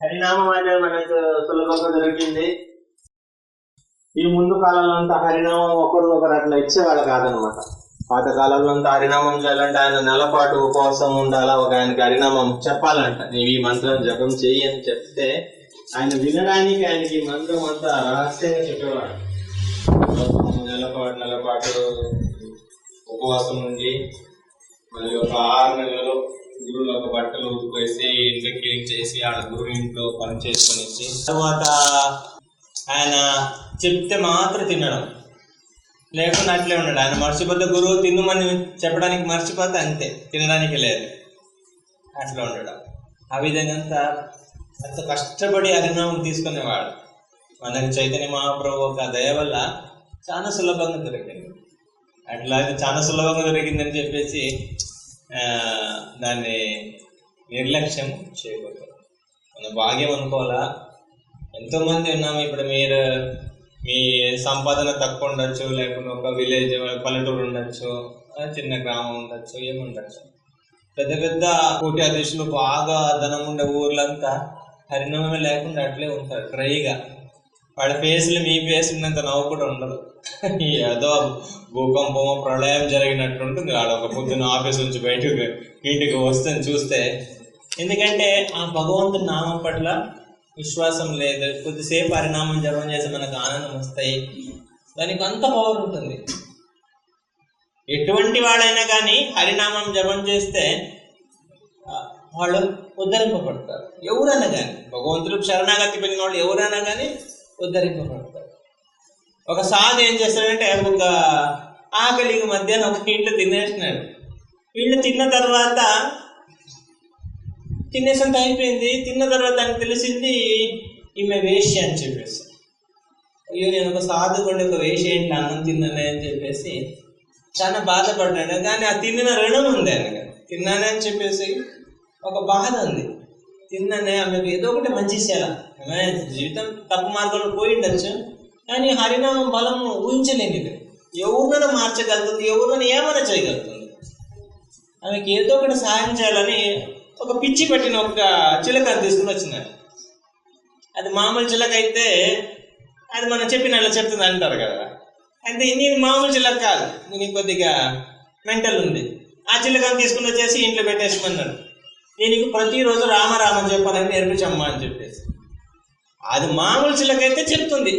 హరినామం అనేది మనకు సులభంగా దొరికింది. ఈ ముందు కాలంలో అంతా హరినామం ఒకరు అట్లా ఇచ్చేవాళ్ళు కాదనమాట. పాతకాలంలో అంతా హరినామం చేయాలంటే ఆయన నెలపాటు ఉపవాసం ఉండాలా, ఒక ఆయనకి హరినామం చెప్పాలంట. నీవు ఈ మంత్రం జపం చెయ్యి అని చెప్తే ఆయన వినడానికి ఆయనకి ఈ మంత్రం అంతా రహస్యంగా చెప్పేవాడు. నెలపాటు ఉపవాసం ఉండి మళ్ళీ ఒక 6 నెలలు గురువులు ఒక బట్టలు వేసి ఇంట్లో క్లీన్ చేసి ఆడ గురువు ఇంట్లో పని చేసుకుని తర్వాత ఆయన చెప్తే మాత్రం తినడం, లేకుండా అట్లే ఉండడు. ఆయన మర్చిపోతే గురువు తిన్నమని చెప్పడానికి మర్చిపోతే అంతే, తినడానికి లేదు, అట్లా ఉండడం. ఆ విధంగా అంత కష్టపడి హరినామం తీసుకునేవాడు. మనకి చైతన్య మహాప్రభు ఒక దయ వల్ల చాలా సులభంగా దొరికింది. అట్లా చాలా సులభంగా దొరికిందని చెప్పేసి దాన్ని నిర్లక్ష్యం చేయకూడదు. మన భాగ్యం అనుకోవాలా. ఎంతోమంది ఉన్నాము. ఇప్పుడు మీరు మీ సంపాదన తక్కువ ఉండొచ్చు, లేకుంటే ఒక విలేజ్ పల్లెటూరు ఉండొచ్చు, చిన్న గ్రామం ఉండొచ్చు, ఏముండొచ్చు. పెద్ద పెద్ద కోటి అధ్యక్షులు బాగా ధనం ఉండే ఊర్లంతా హరినామమే లేకుండా అట్లే ఉంటారు డ్రైగా. వాళ్ళ ఫేస్లు మీ ఫేస్ ఉన్నంత నవ్వు కూడా ఉండదు. ఏదో భూకంపమో ప్రళయం జరిగినట్టుంటుంది. వాడు ఒక పొద్దున్న ఆఫీస్ నుంచి బయటకు ఇంటికి వస్తుంది చూస్తే. ఎందుకంటే ఆ భగవంతుని నామం పట్ల విశ్వాసం లేదు. కొద్దిసేపు హరినామం జపం చేసి మనకు ఆనందం వస్తాయి. దానికి అంత పవర్ ఉంటుంది. ఎటువంటి వాళ్ళైనా కానీ హరినామం జపం చేస్తే వాళ్ళు ఉద్ధరింపబడతారు. ఎవరైనా కానీ భగవంతుడికి శరణాగతి పొందిన వాళ్ళు ఎవరైనా కానీ ఉద్ధరింపబడతారు. ఒక సాధు ఏం చేస్తాడంటే ఒక ఆకలికి మధ్యాహ్నం ఒక ఇంట్లో తినేసినాడు. వీళ్ళు తిన్న తర్వాత తినేసంత అయిపోయింది. తిన్న తర్వాత దానికి తెలిసింది ఈమె వేష్య అని చెప్పేసి. అయ్యో నేను ఒక సాధుకోండి, ఒక వేష్య ఏంటి అన్నం తిన్నానే అని చెప్పేసి చాలా బాధపడ్డాడు. కానీ ఆ తిన్న రుణం ఉంది ఆయనగా. తిన్నానే అని చెప్పేసి ఒక బాధ ఉంది. తిన్నానే ఆమెకు ఏదో ఒకటి మంచి చేయాలి. ఆమె జీవితం తప్పు మార్గంలో పోయి ఉండొచ్చు, కానీ హరినామం బలము ఊహించలేనిది. ఎవరినైనా మార్చగలుగుతుంది, ఎవరినైనా ఏమైనా చేయగలుగుతుంది. ఆమెకి ఏదో ఒకటి సహాయం చేయాలని ఒక పిచ్చి పెట్టిన ఒక చిలకని తీసుకుని వచ్చినారు. అది మామూలు చిలక అయితే అది మనం చెప్పిన చెప్తుంది అంటారు కదా. అయితే నేను మామూలు చిలక కాదు, నేను కొద్దిగా మెంటల్ ఉంది. ఆ చిలకని తీసుకుని వచ్చేసి ఇంట్లో పెట్టేసుకోమన్నాడు. నేను ప్రతిరోజు రామరామని చెప్పాలని నేర్పించమ్మా అని చెప్పేసి. అది మామూలు చిలక అయితే చెప్తుంది,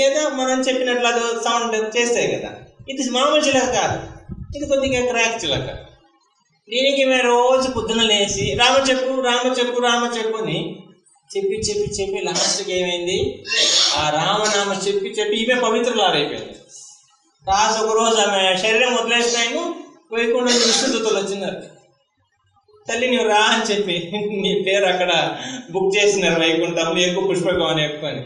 ఏదో మనం చెప్పినట్లు అది సౌండ్ చేస్తాయి కదా. ఇది మామూలు చిలక కాదు, ఇది కొద్దిగా క్రాక్ చిలక. దీనికి మేము రోజు పొద్దున లేచి రామ చెప్పు అని చెప్పి లాస్ట్కి ఏమైంది, ఆ రామనామ చెప్పి ఈమె పవిత్రులారైపోయింది. రాజు ఒక రోజు ఆమె శరీరం వదిలేస్తాము, వైకుంఠ విష్ణుదూతలు వచ్చినారు. తల్లి నువ్వు రా అని చెప్పి నీ పేరు అక్కడ బుక్ చేసినారు వైకుంఠంలో, ఎక్కువ పుష్పకం అని ఎక్కువ అని.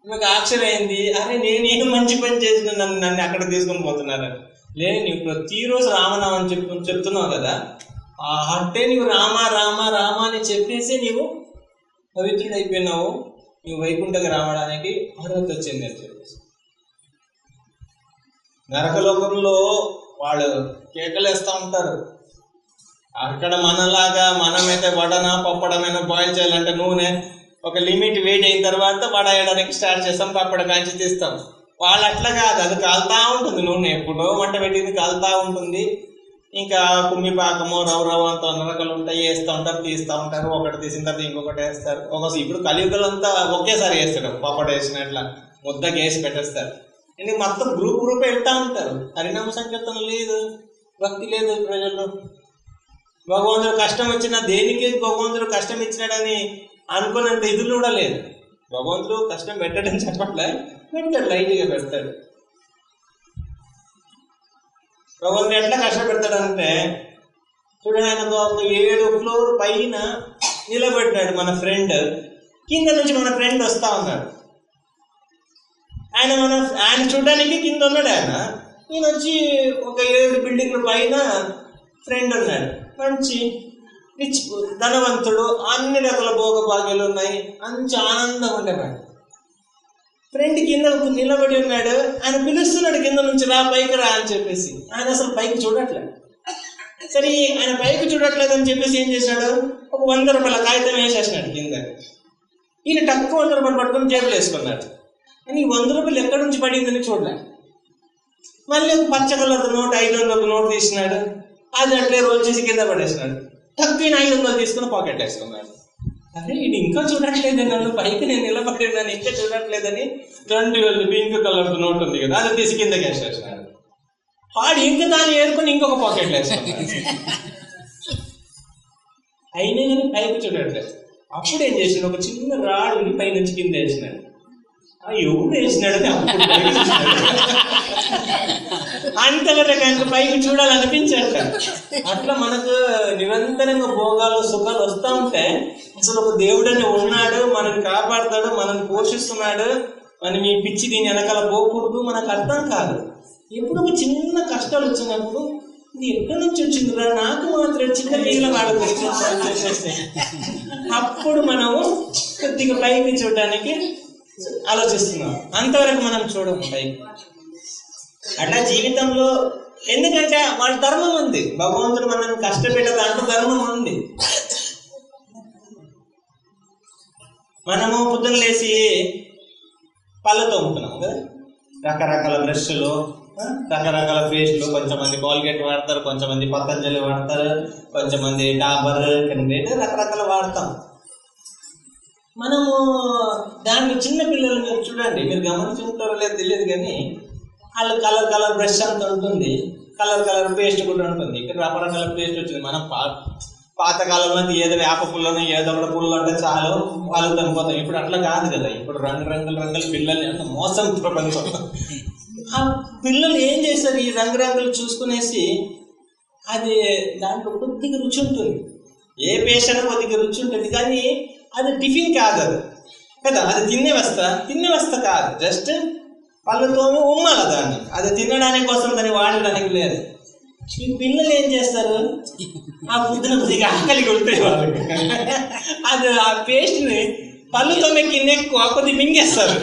నాకు ఆశ్చర్యమైంది. అరే నేనేం మంచి పని చేసిన నన్ను అక్కడ తీసుకొని పోతున్నారని. లేదు, నీవు ప్రతిరోజు రామనామని చెప్తున్నావు కదా, అంటే నీవు రామ అని చెప్పేసి నీవు పవిత్రుడు అయిపోయినావు, నీవు వైకుంఠకి రావడానికి అర్హత వచ్చింది అని చెప్పేసి. నరకలోకంలో వాళ్ళు కేకలేస్తూ ఉంటారు. అక్కడ మనలాగా మనమైతే వడన పప్పడమైనా బాయిల్ చేయాలంటే నూనె ఒక లిమిట్ వేడి అయిన తర్వాత వడ వేయడానికి స్టార్ట్ చేస్తాం, పప్పడ కాంచి తీస్తాం. వాళ్ళు అట్లా కాదు, అది కాలుతా ఉంటుంది. నూనె ఎప్పుడో మంట పెట్టింది కాలుతా ఉంటుంది. ఇంకా కుమ్మి పాకము రవ్వ అంతా నరకలు ఉంటాయి, వేస్తూ ఉంటారు, తీస్తూ ఉంటారు. ఒకటి తీసిన తర్వాత ఇంకొకటి వేస్తారు. ఇప్పుడు కలియుగలంతా ఒకేసారి వేస్తారు. పప్పడ వేసినట్లా ముద్దకి వేసి పెట్టేస్తారు. ఎందుకు మొత్తం గ్రూప్ వెళ్తూ ఉంటారు. హరినామ సంకీర్తన లేదు, భక్తి లేదు ప్రజల్లో. భగవంతుడు కష్టం వచ్చినా దేనికి భగవంతుడు కష్టం ఇచ్చినాడని అనుకున్నంత ఇదులు కూడా లేదు. భగవంతుడు కష్టం పెట్టడం చెప్పట్లే, పెడతాడు, లైట్గా పెడతాడు. భగవంతుడు ఎట్లా కష్టపెడతాడంటే చూడండి, ఆయన 7వ ఫ్లోర్ పైన నిలబెట్టాడు మన ఫ్రెండ్. కింద నుంచి మన ఫ్రెండ్ వస్తా ఉన్నాడు. ఆయన చూడడానికి కింద ఉన్నాడు. ఈయన వచ్చి ఒక 7 బిల్డింగ్ల పైన ఫ్రెండ్ ఉన్నాడు. మంచి రిచ్ ధనవంతుడు, అన్ని రకాల భోగభాగ్యాలు ఉన్నాయి, మంచి ఆనందంగా ఉండేవాడు. ఫ్రెండ్ కింద నిలబడి ఉన్నాడు. ఆయన పిలుస్తున్నాడు కింద నుంచి, రా పైకి రా అని చెప్పేసి. ఆయన అసలు పైకి చూడట్లేదు. సరే ఆయన పైకి చూడట్లేదు అని చెప్పేసి ఏం చేశాడు, ఒక 100 రూపాయల కాగితం వేసేసినాడు కింద. ఈయన తక్కువ 100 రూపాయలు పట్టుకొని జేబులు వేసుకున్నాడు. కానీ ఈ 100 రూపాయలు ఎక్కడి నుంచి పడిందని చూడలే. మళ్ళీ ఒక పచ్చ కలర్ నోట్ 500 నోట్ తీసినాడు, అది అట్లే రోల్ చేసి కింద పడేసినాడు. తక్కువ 500 తీసుకుని పాకెట్ వేసుకున్నాడు. అదే ఇది ఇంకా చూడట్లేదని, నన్ను పైకి నేను నిలబడినాను ఇంకా చూడట్లేదని 2000 పింక్ కలర్ నోట్ ఉంది కదా, అది తీసి కిందకి వేసేసినాడు. వాడు ఇంకా దాన్ని ఏరుకొని ఇంకొక పాకెట్లో వేసుకున్నాడు. అయినా కానీ పైకి చూడట్లేదు. అప్పుడు ఏం చేసినాడు, ఒక చిన్న రాడుని పైనుంచి కింద వేసినాడు. ఎవరు వేసినాడని అప్పుడు అంతగా పైకి చూడాలనిపించట. అట్లా మనకు నిరంతరంగా భోగాలు సుఖాలు వస్తూ ఉంటే అసలు ఒక దేవుడని ఉన్నాడు, మనల్ని కాపాడుతాడు, మనల్ని పోషిస్తున్నాడు, మనం ఈ పిచ్చి దీని వెనకాల పోకూడదు మనకు అర్థం కాదు. ఎప్పుడు ఒక చిన్న కష్టాలు వచ్చినప్పుడు ఇది ఎక్కడి నుంచి వచ్చిందిరా, నాకు మాత్రం చిన్న నీళ్ళ వాడుకొచ్చి అప్పుడు మనము కొద్దిగా పైకి చూడడానికి ఆలోచిస్తున్నాం. అంతవరకు మనం చూడం పైకి. అట్లా జీవితంలో ఎందుకంటే మన ధర్మం ఉంది, భగవంతుడు మనల్ని కష్టపెట్టే దాంట్లో ధర్మం ఉంది. మనము పొద్దున్న లేచి పళ్ళతో తోముతున్నాం కదా, రకరకాల బ్రష్లు, రకరకాల పేస్ట్లు, కొంచెమంది కోల్గేట్ వాడతారు, కొంచెమంది పతంజలి వాడతారు, కొంచెమంది డాబర్, రకరకాల వాడతాం. మనము దాంట్లో చిన్న పిల్లలు మీరు చూడండి, మీరు గమనించుకుంటారో లేదు తెలియదు కానీ వాళ్ళు కలర్ బ్రష్ అంత ఉంటుంది, కలర్ పేస్ట్ కూడా ఉంటుంది. ఇక్కడ రకరకాల పేస్ట్ వచ్చింది. మనం పాతకాలంలో ఏదో వేప పుల్లను ఏదో ఒకటి పుల్లు అంటే చాలు వాళ్ళు చనిపోతాం. ఇప్పుడు అట్లా కాదు కదా, ఇప్పుడు రంగుల పిల్లల్ని అంటే మోసం ప్రపంచం. ఆ పిల్లలు ఏం చేస్తారు, ఈ రంగులు చూసుకునేసి అది దాంట్లో కొద్దిగా రుచి ఉంటుంది, ఏ పేస్ట్ అయినా కొద్దిగా రుచి ఉంటుంది, కానీ అది టిఫిన్ కాదు అది కదా, అది తినే వస్తా కాదు, జస్ట్ పళ్ళతోనే ఉమ్మాల దాన్ని, అది తినడానికి కోసం దాన్ని వాడడానికి లేదు. ఈ పిల్లలు ఏం చేస్తారు, ఆ పొద్దున కొద్దిగా ఆకలి కొడితే వాళ్ళకి అది ఆ పేస్ట్ని పళ్ళుతో ఎక్కువ కొద్దిగా మింగేస్తారు.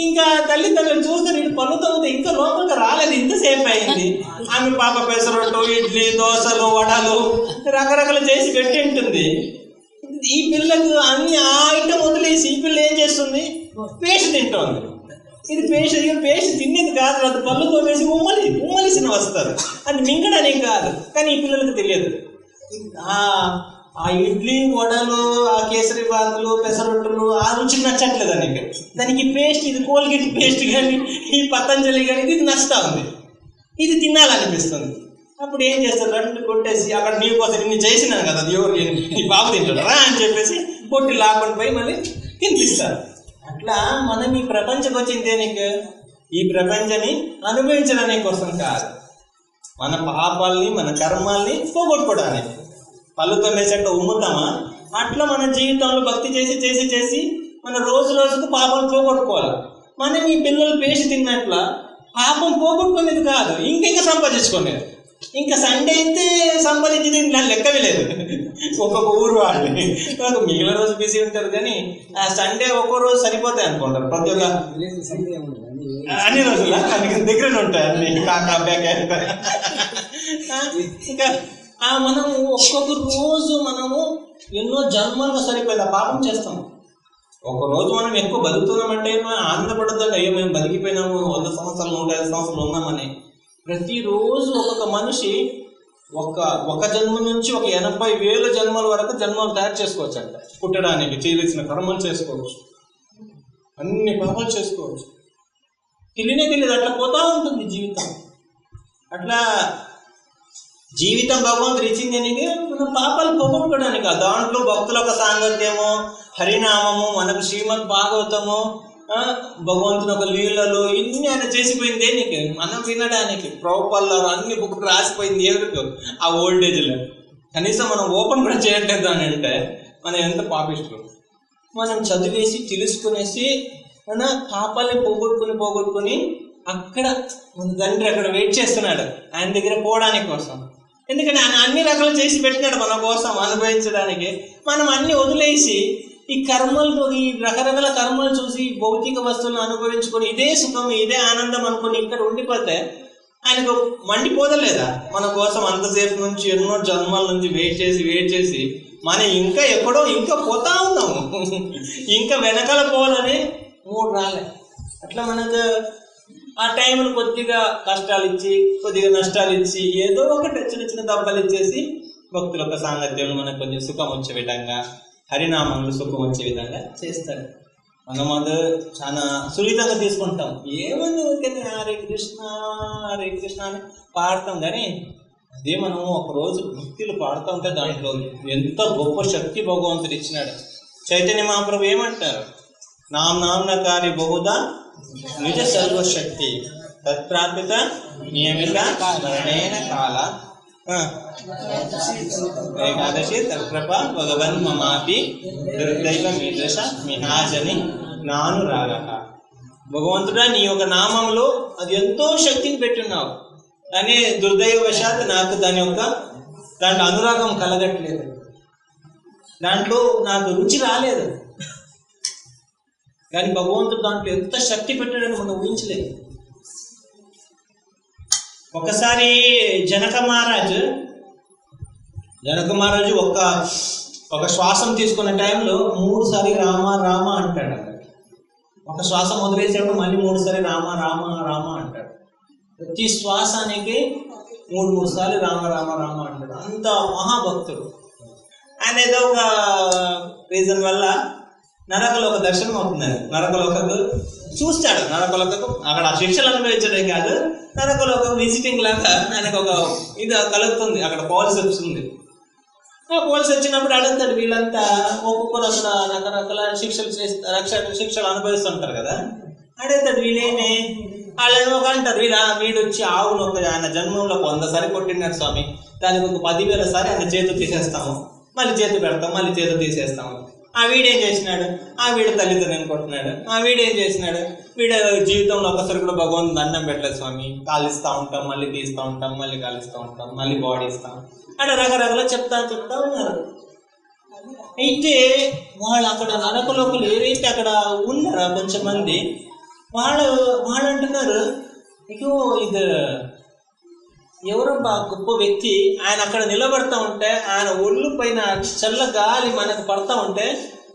ఇంకా తల్లిదండ్రులు చూస్తారు, ఇటు పళ్ళుతో ఇంకా లోపలికి రాలేదు, ఇంతసేపు అయింది. ఆమె పాప పెసరొట్టు, ఇడ్లీ, దోశలు, వడలు రకరకాలు చేసి పెట్టి ఉంటుంది. ఈ పిల్లకు అన్ని ఆ ఐటమ్ వదిలేసి ఈ పిల్ల ఏం చేస్తుంది, పేస్ట్ తింటుంది. ఇది పేస్ట్ తినేది కాదు, అది పళ్ళుతో వేసి ఉమ్మలిసిన వస్తారు, అది మింగడానికి కాదు. కానీ ఈ పిల్లలకు తెలియదు. ఆ ఇడ్లీ, వడలు, ఆ కేసరి బాతులు, పెసరొట్టులు ఆ రుచి నచ్చట్లేదు దానికి పేస్ట్, ఇది కోల్గేట్ పేస్ట్ కానీ ఈ పతంజలి కానీ ఇది నచ్చుతా ఉంది, ఇది తినాలనిపిస్తుంది. అప్పుడు ఏం చేస్తారు, 2 కొట్టేసి అక్కడ నీ కోసం ఇన్ని చేసినాను కదా, అది ఎవరు ఈ బాబు తింటారా అని చెప్పేసి కొట్టి లాక్కొని పోయి మళ్ళీ తినిపిస్తారు. అట్లా మనం ఈ ప్రపంచం వచ్చింది దేనికి, ఈ ప్రపంచాన్ని అనుభవించడానికి కోసం కాదు, మన పాపాలని మన కర్మాల్ని పోగొట్టుకోవడానికి. పళ్ళుతో వేసాక ఉమ్ముతామా, అట్లా మన జీవితంలో భక్తి చేసి మన రోజుకు పాపాలు పోగొట్టుకోవాలి. మనం ఈ పిల్లలు పేస్ట్ తిన్నట్ల పాపం పోగొట్టుకునేది కాదు, ఇంకా సంపాదించుకునేది. ఇంకా సండే అయితే సంపాదించింది దాని లెక్కవే లేదు. ఒక్కొక్క ఊరు వాళ్ళు మిగిలిన రోజు బిజీ ఉంటారు, కానీ ఆ సండే ఒక్కో రోజు సరిపోతాయి అనుకుంటారు. ప్రతి ఒక్క అన్ని రోజుల దగ్గర ఉంటాయి అన్ని ఇంకా మనము ఒక్కొక్క రోజు మనము ఎన్నో జన్మలుగా సరిపోయింది పాపం చేస్తాము. ఒకరోజు మనం ఎక్కువ బతుకుతున్నామంటే ఆనందపడద్దు, అయ్యో మేము బతికిపోయినాము, 100 సంవత్సరాలు 105 సంవత్సరాలు ఉన్నామని. ప్రతిరోజు ఒక్కొక్క మనిషి ఒక జన్మ నుంచి ఒక 80,000 జన్మల వరకు జన్మలు తయారు చేసుకోవచ్చు అంట. పుట్టడానికి చేయాల్సిన కర్మలు చేసుకోవచ్చు, అన్ని పాపాలు చేసుకోవచ్చు. తెలియదు, అట్లా పోతా ఉంటుంది జీవితం. అట్లా జీవితం భగవంతుడు ఇచ్చింది అనేది మన పాపాలు పోగొట్టుకోవడానికి. దాంట్లో భక్తుల యొక్క సాంగత్యము, హరినామము, మనకు శ్రీమద్ భాగవతము, భగవంతుని ఒక లీలలు ఇన్ని ఆయన చేసిపోయింది దేనికి, మనం వినడానికి. ప్రభుపాల్లో అన్ని బుక్ రాసిపోయింది ఎవరికి, ఆ ఓల్డ్ ఏజ్లో. కనీసం మనం ఓపెన్ కూడా చేయట్లేదు అని అంటే మనం ఎంత పాపిస్తాం. మనం చదివేసి తెలుసుకునేసి మన పాపాలని పోగొట్టుకుని అక్కడ మన తండ్రి అక్కడ వెయిట్ చేస్తున్నాడు ఆయన దగ్గర పోవడానికి కోసం. ఎందుకంటే ఆయన అన్ని రకాలు చేసి పెట్టినాడు మన కోసం అనుభవించడానికి. మనం అన్ని వదిలేసి ఈ కర్మలు, ఈ రకరకాల కర్మలు చూసి భౌతిక వస్తువులను అనుభవించుకొని ఇదే సుఖం ఇదే ఆనందం అనుకుని ఇక్కడ ఉండిపోతే ఆయనకు మండిపోదలేదా మన కోసం అంతసేపు నుంచి ఎన్నో జన్మల నుంచి వెయిట్ చేసి మనం ఇంకా ఎక్కడో ఇంకా పోతా ఉన్నాము, ఇంకా వెనకాల పోవాలని 3 రాలే. అట్లా మనకు ఆ టైంలో కొద్దిగా కష్టాలు ఇచ్చి కొద్దిగా నష్టాలు ఇచ్చి ఏదో ఒకటి చిన్న చిన్న దెబ్బలు ఇచ్చేసి భక్తుల యొక్క సాంగత్యంలో మనకు కొంచెం సుఖం వచ్చే విధంగా, హరినామంలో సుఖం వచ్చే విధంగా చేస్తాడు. మనం అది చాలా సున్నితంగా తీసుకుంటాం. ఏమని ఊరికే హరే కృష్ణ హరే కృష్ణ అని పాడతాం, కానీ అదే మనము ఒకరోజు భక్తులు పాడుతూ ఉంటే దాంట్లో ఎంత గొప్ప శక్తి భగవంతుడు ఇచ్చినాడు. చైతన్య మహాప్రభు ఏమంటారు? నామ్నామ్నకారి బహుదా నిజ సర్వశక్తి తత్ప్రాప్యత నియమిత స్మరణేన కాల ఏకాదశి తత్ప్రభ భగవన్ మమాపి దుర్దైవ మీదృశ మిహాజని నాను రాగక. భగవంతుడా, నీ యొక్క నామంలో అది ఎంతో శక్తిని పెట్టున్నావు, కానీ దుర్దైవశాత్ నాకు దాంట్లో అనురాగం కలగట్లేదు, దాంట్లో నాకు రుచి రాలేదు. కానీ భగవంతుడు దాంట్లో ఎంత శక్తి పెట్టాడని మనం ఊహించలేదు. ఒకసారి జనక మహారాజు ఒక శ్వాసం తీసుకునే టైంలో 3 సారి రామ రామ అంటాడు. ఒక శ్వాసం వదిలేసేప్పుడు మళ్ళీ 3 సారి రామ రామ రామ అంటాడు. ప్రతి శ్వాసానికి 3 సార్లు రామ రామ రామ అంటాడు. అంత మహాభక్తుడు. ఆయన ఏదో ఒక రీజన్ వల్ల నరకలోక దర్శనం అవుతున్నారు. నరకలోకకు చూస్తాడు. నరకలోకకు అక్కడ శిక్షలు అనుభవించడే కాదు, నరకలోక విజిటింగ్ లాగా ఆయనకు ఒక ఇది కలుగుతుంది. అక్కడ పోలీసు వస్తుంది. ఆ పోలీసు వచ్చినప్పుడు అడుగుతాడు, వీళ్ళంతా ఒక్కొక్కరు అక్కడ రకరకాల శిక్షలు అనుభవిస్తుంటారు కదా. అడుగుతాడు, వీళ్ళేమి వాళ్ళని ఒక అంటారు, వీడు వచ్చి ఆవును ఆయన జన్మంలో 100 సారి కొట్టినాడు స్వామి, దానికి ఒక 10,000 సారి ఆయన చేతు తీసేస్తాము, మళ్ళీ చేతు పెడతాం, మళ్ళీ చేతు తీసేస్తాము. ఆ వీడేం చేసినాడు? ఆ వీడు తల్లిదండ్రులను కొట్టినాడు. ఆ వీడేం చేసినాడు? వీడు జీవితంలో ఒకసారి కూడా భగవంతుని దండం పెట్టలేదు స్వామి, కాలిస్తూ ఉంటాం, మళ్ళీ తీస్తూ ఉంటాం, మళ్ళీ కాలిస్తూ ఉంటాం, మళ్ళీ బాడీ ఇస్తాం అంటే రకరకాల చెప్తా ఉన్నారు. అయితే వాళ్ళు అక్కడ నరకలోకులు ఏవైతే అక్కడ ఉన్నారా కొంచెం మంది, వాళ్ళు అంటున్నారు, ఇగో ఇది ఎవరో గొప్ప వ్యక్తి, ఆయన అక్కడ నిలబడతా ఉంటే ఆయన ఒళ్ళు పైన చల్ల గాలి మనకు పడతా ఉంటే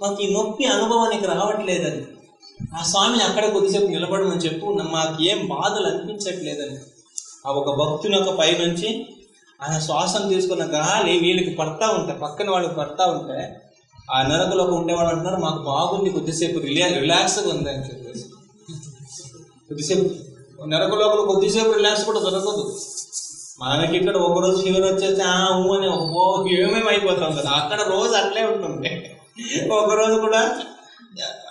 మాకు ఈ నొప్పి అనుభవానికి రావట్లేదని, ఆ స్వామిని అక్కడ కొద్దిసేపు నిలబడమని చెప్పు, మాకు ఏం బాధలు అనిపించట్లేదని. ఆ ఒక భక్తుని యొక్క పైనుంచి ఆయన శ్వాసం తీసుకున్న గాలి వీళ్ళకి పడతా ఉంటే, పక్కన వాళ్ళకి పడతా ఉంటే ఆ నరకలోకి ఉండేవాళ్ళు అంటున్నారు, మాకు బాగుంది, కొద్దిసేపు రిలాక్స్గా ఉంది అని చెప్పేసి. కొద్దిసేపు నరకలోకలు కొద్దిసేపు రిలాక్స్ కూడా దొరకదు. మనకి ఇక్కడ ఒకరోజు ఫీవర్ వచ్చేసి అని ఏమేమి అయిపోతాం కదా, అక్కడ రోజు అట్లే ఉంటుంది. ఒకరోజు కూడా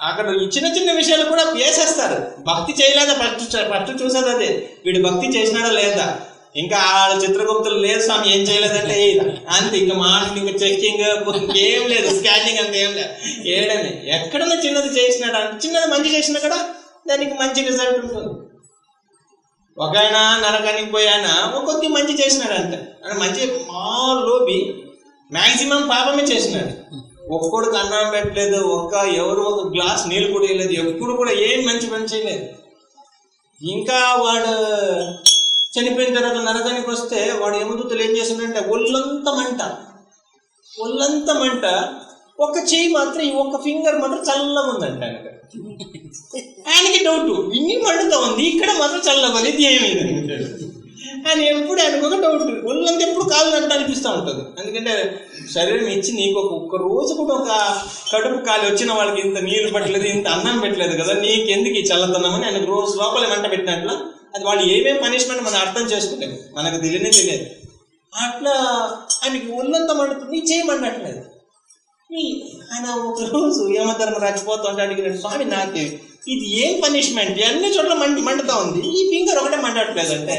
అక్కడ చిన్న చిన్న విషయాలు కూడా వేసేస్తారు. భక్తి చేయలేదా ఫస్ట్ చూసేది అదే, వీడు భక్తి చేసినాడా లేదా. ఇంకా చిత్రగుప్తులు లేదు స్వామి ఏం చేయలేదంటే అంతే, ఇంకా మాటలు ఇంకా చెక్కింగ్ ఏం లేదు, స్కానింగ్ అంత ఏం లేదు, ఏడని ఎక్కడన్నా చిన్నది చేసినాడు అంటే చిన్నది మంచి చేసినా కూడా దానికి మంచి రిజల్ట్ ఉంటుంది. ఒక ఆయన నరకానికి పోయి ఆయన కొద్ది మంచి చేసినాడంట, మంచి లోబి మ్యాక్సిమం పాపమే చేసినాడు. ఒక్కడికి అన్నం పెట్టలేదు, ఎవరు ఒక గ్లాస్ నీళ్ళు కూడా వేయలేదు, ఎప్పుడు కూడా ఏం మంచి పని చేయలేదు. ఇంకా వాడు చనిపోయిన తర్వాత నరకానికి వస్తే వాడు యమదూతలు ఏం చేస్తున్నాడంటే ఒళ్ళంతా మంట, ఒక చెయ్యి మాత్రం ఈ ఒక్క ఫింగర్ మాత్రం చల్లగా ఉందంట. ఆయనకి డౌట్, ఇన్ని మండుతా ఉంది, ఇక్కడ మాత్రం చల్లగా ఉంది, ఇది ఏమైంది అని ఎప్పుడు ఆయనకు ఒక డౌట్. ఒళ్ళంతా ఎప్పుడు కాళ్ళంట అనిపిస్తూ ఉంటుంది. ఎందుకంటే శరీరం ఇచ్చి నీకు ఒక్క రోజు కూడా ఒక కడుపు కాలి వచ్చిన వాళ్ళకి ఇంత నీళ్ళు పెట్టలేదు, ఇంత అన్నం పెట్టలేదు కదా, నీకెందుకు ఈ చల్లతనం అని ఆయనకు రోజు లోపల మంట పెట్టినట్లు. అది వాళ్ళు ఏమేమి పనిష్మెంట్ మనం అర్థం చేసుకోలేదు, మనకు తెలియదు. అట్లా ఆయనకి ఒళ్ళంతా మండుతుంది, చేయమన్నట్లేదు. ఆయన ఒకరోజు యమధర్మరాజు పోతుంటే అడిగినాడు, స్వామి నాకు ఇది ఏం పనిష్మెంట్, అన్ని చోట్ల మండుతా ఉంది, ఈ ఫింగర్ ఒకటే మండట్లేదు అంటే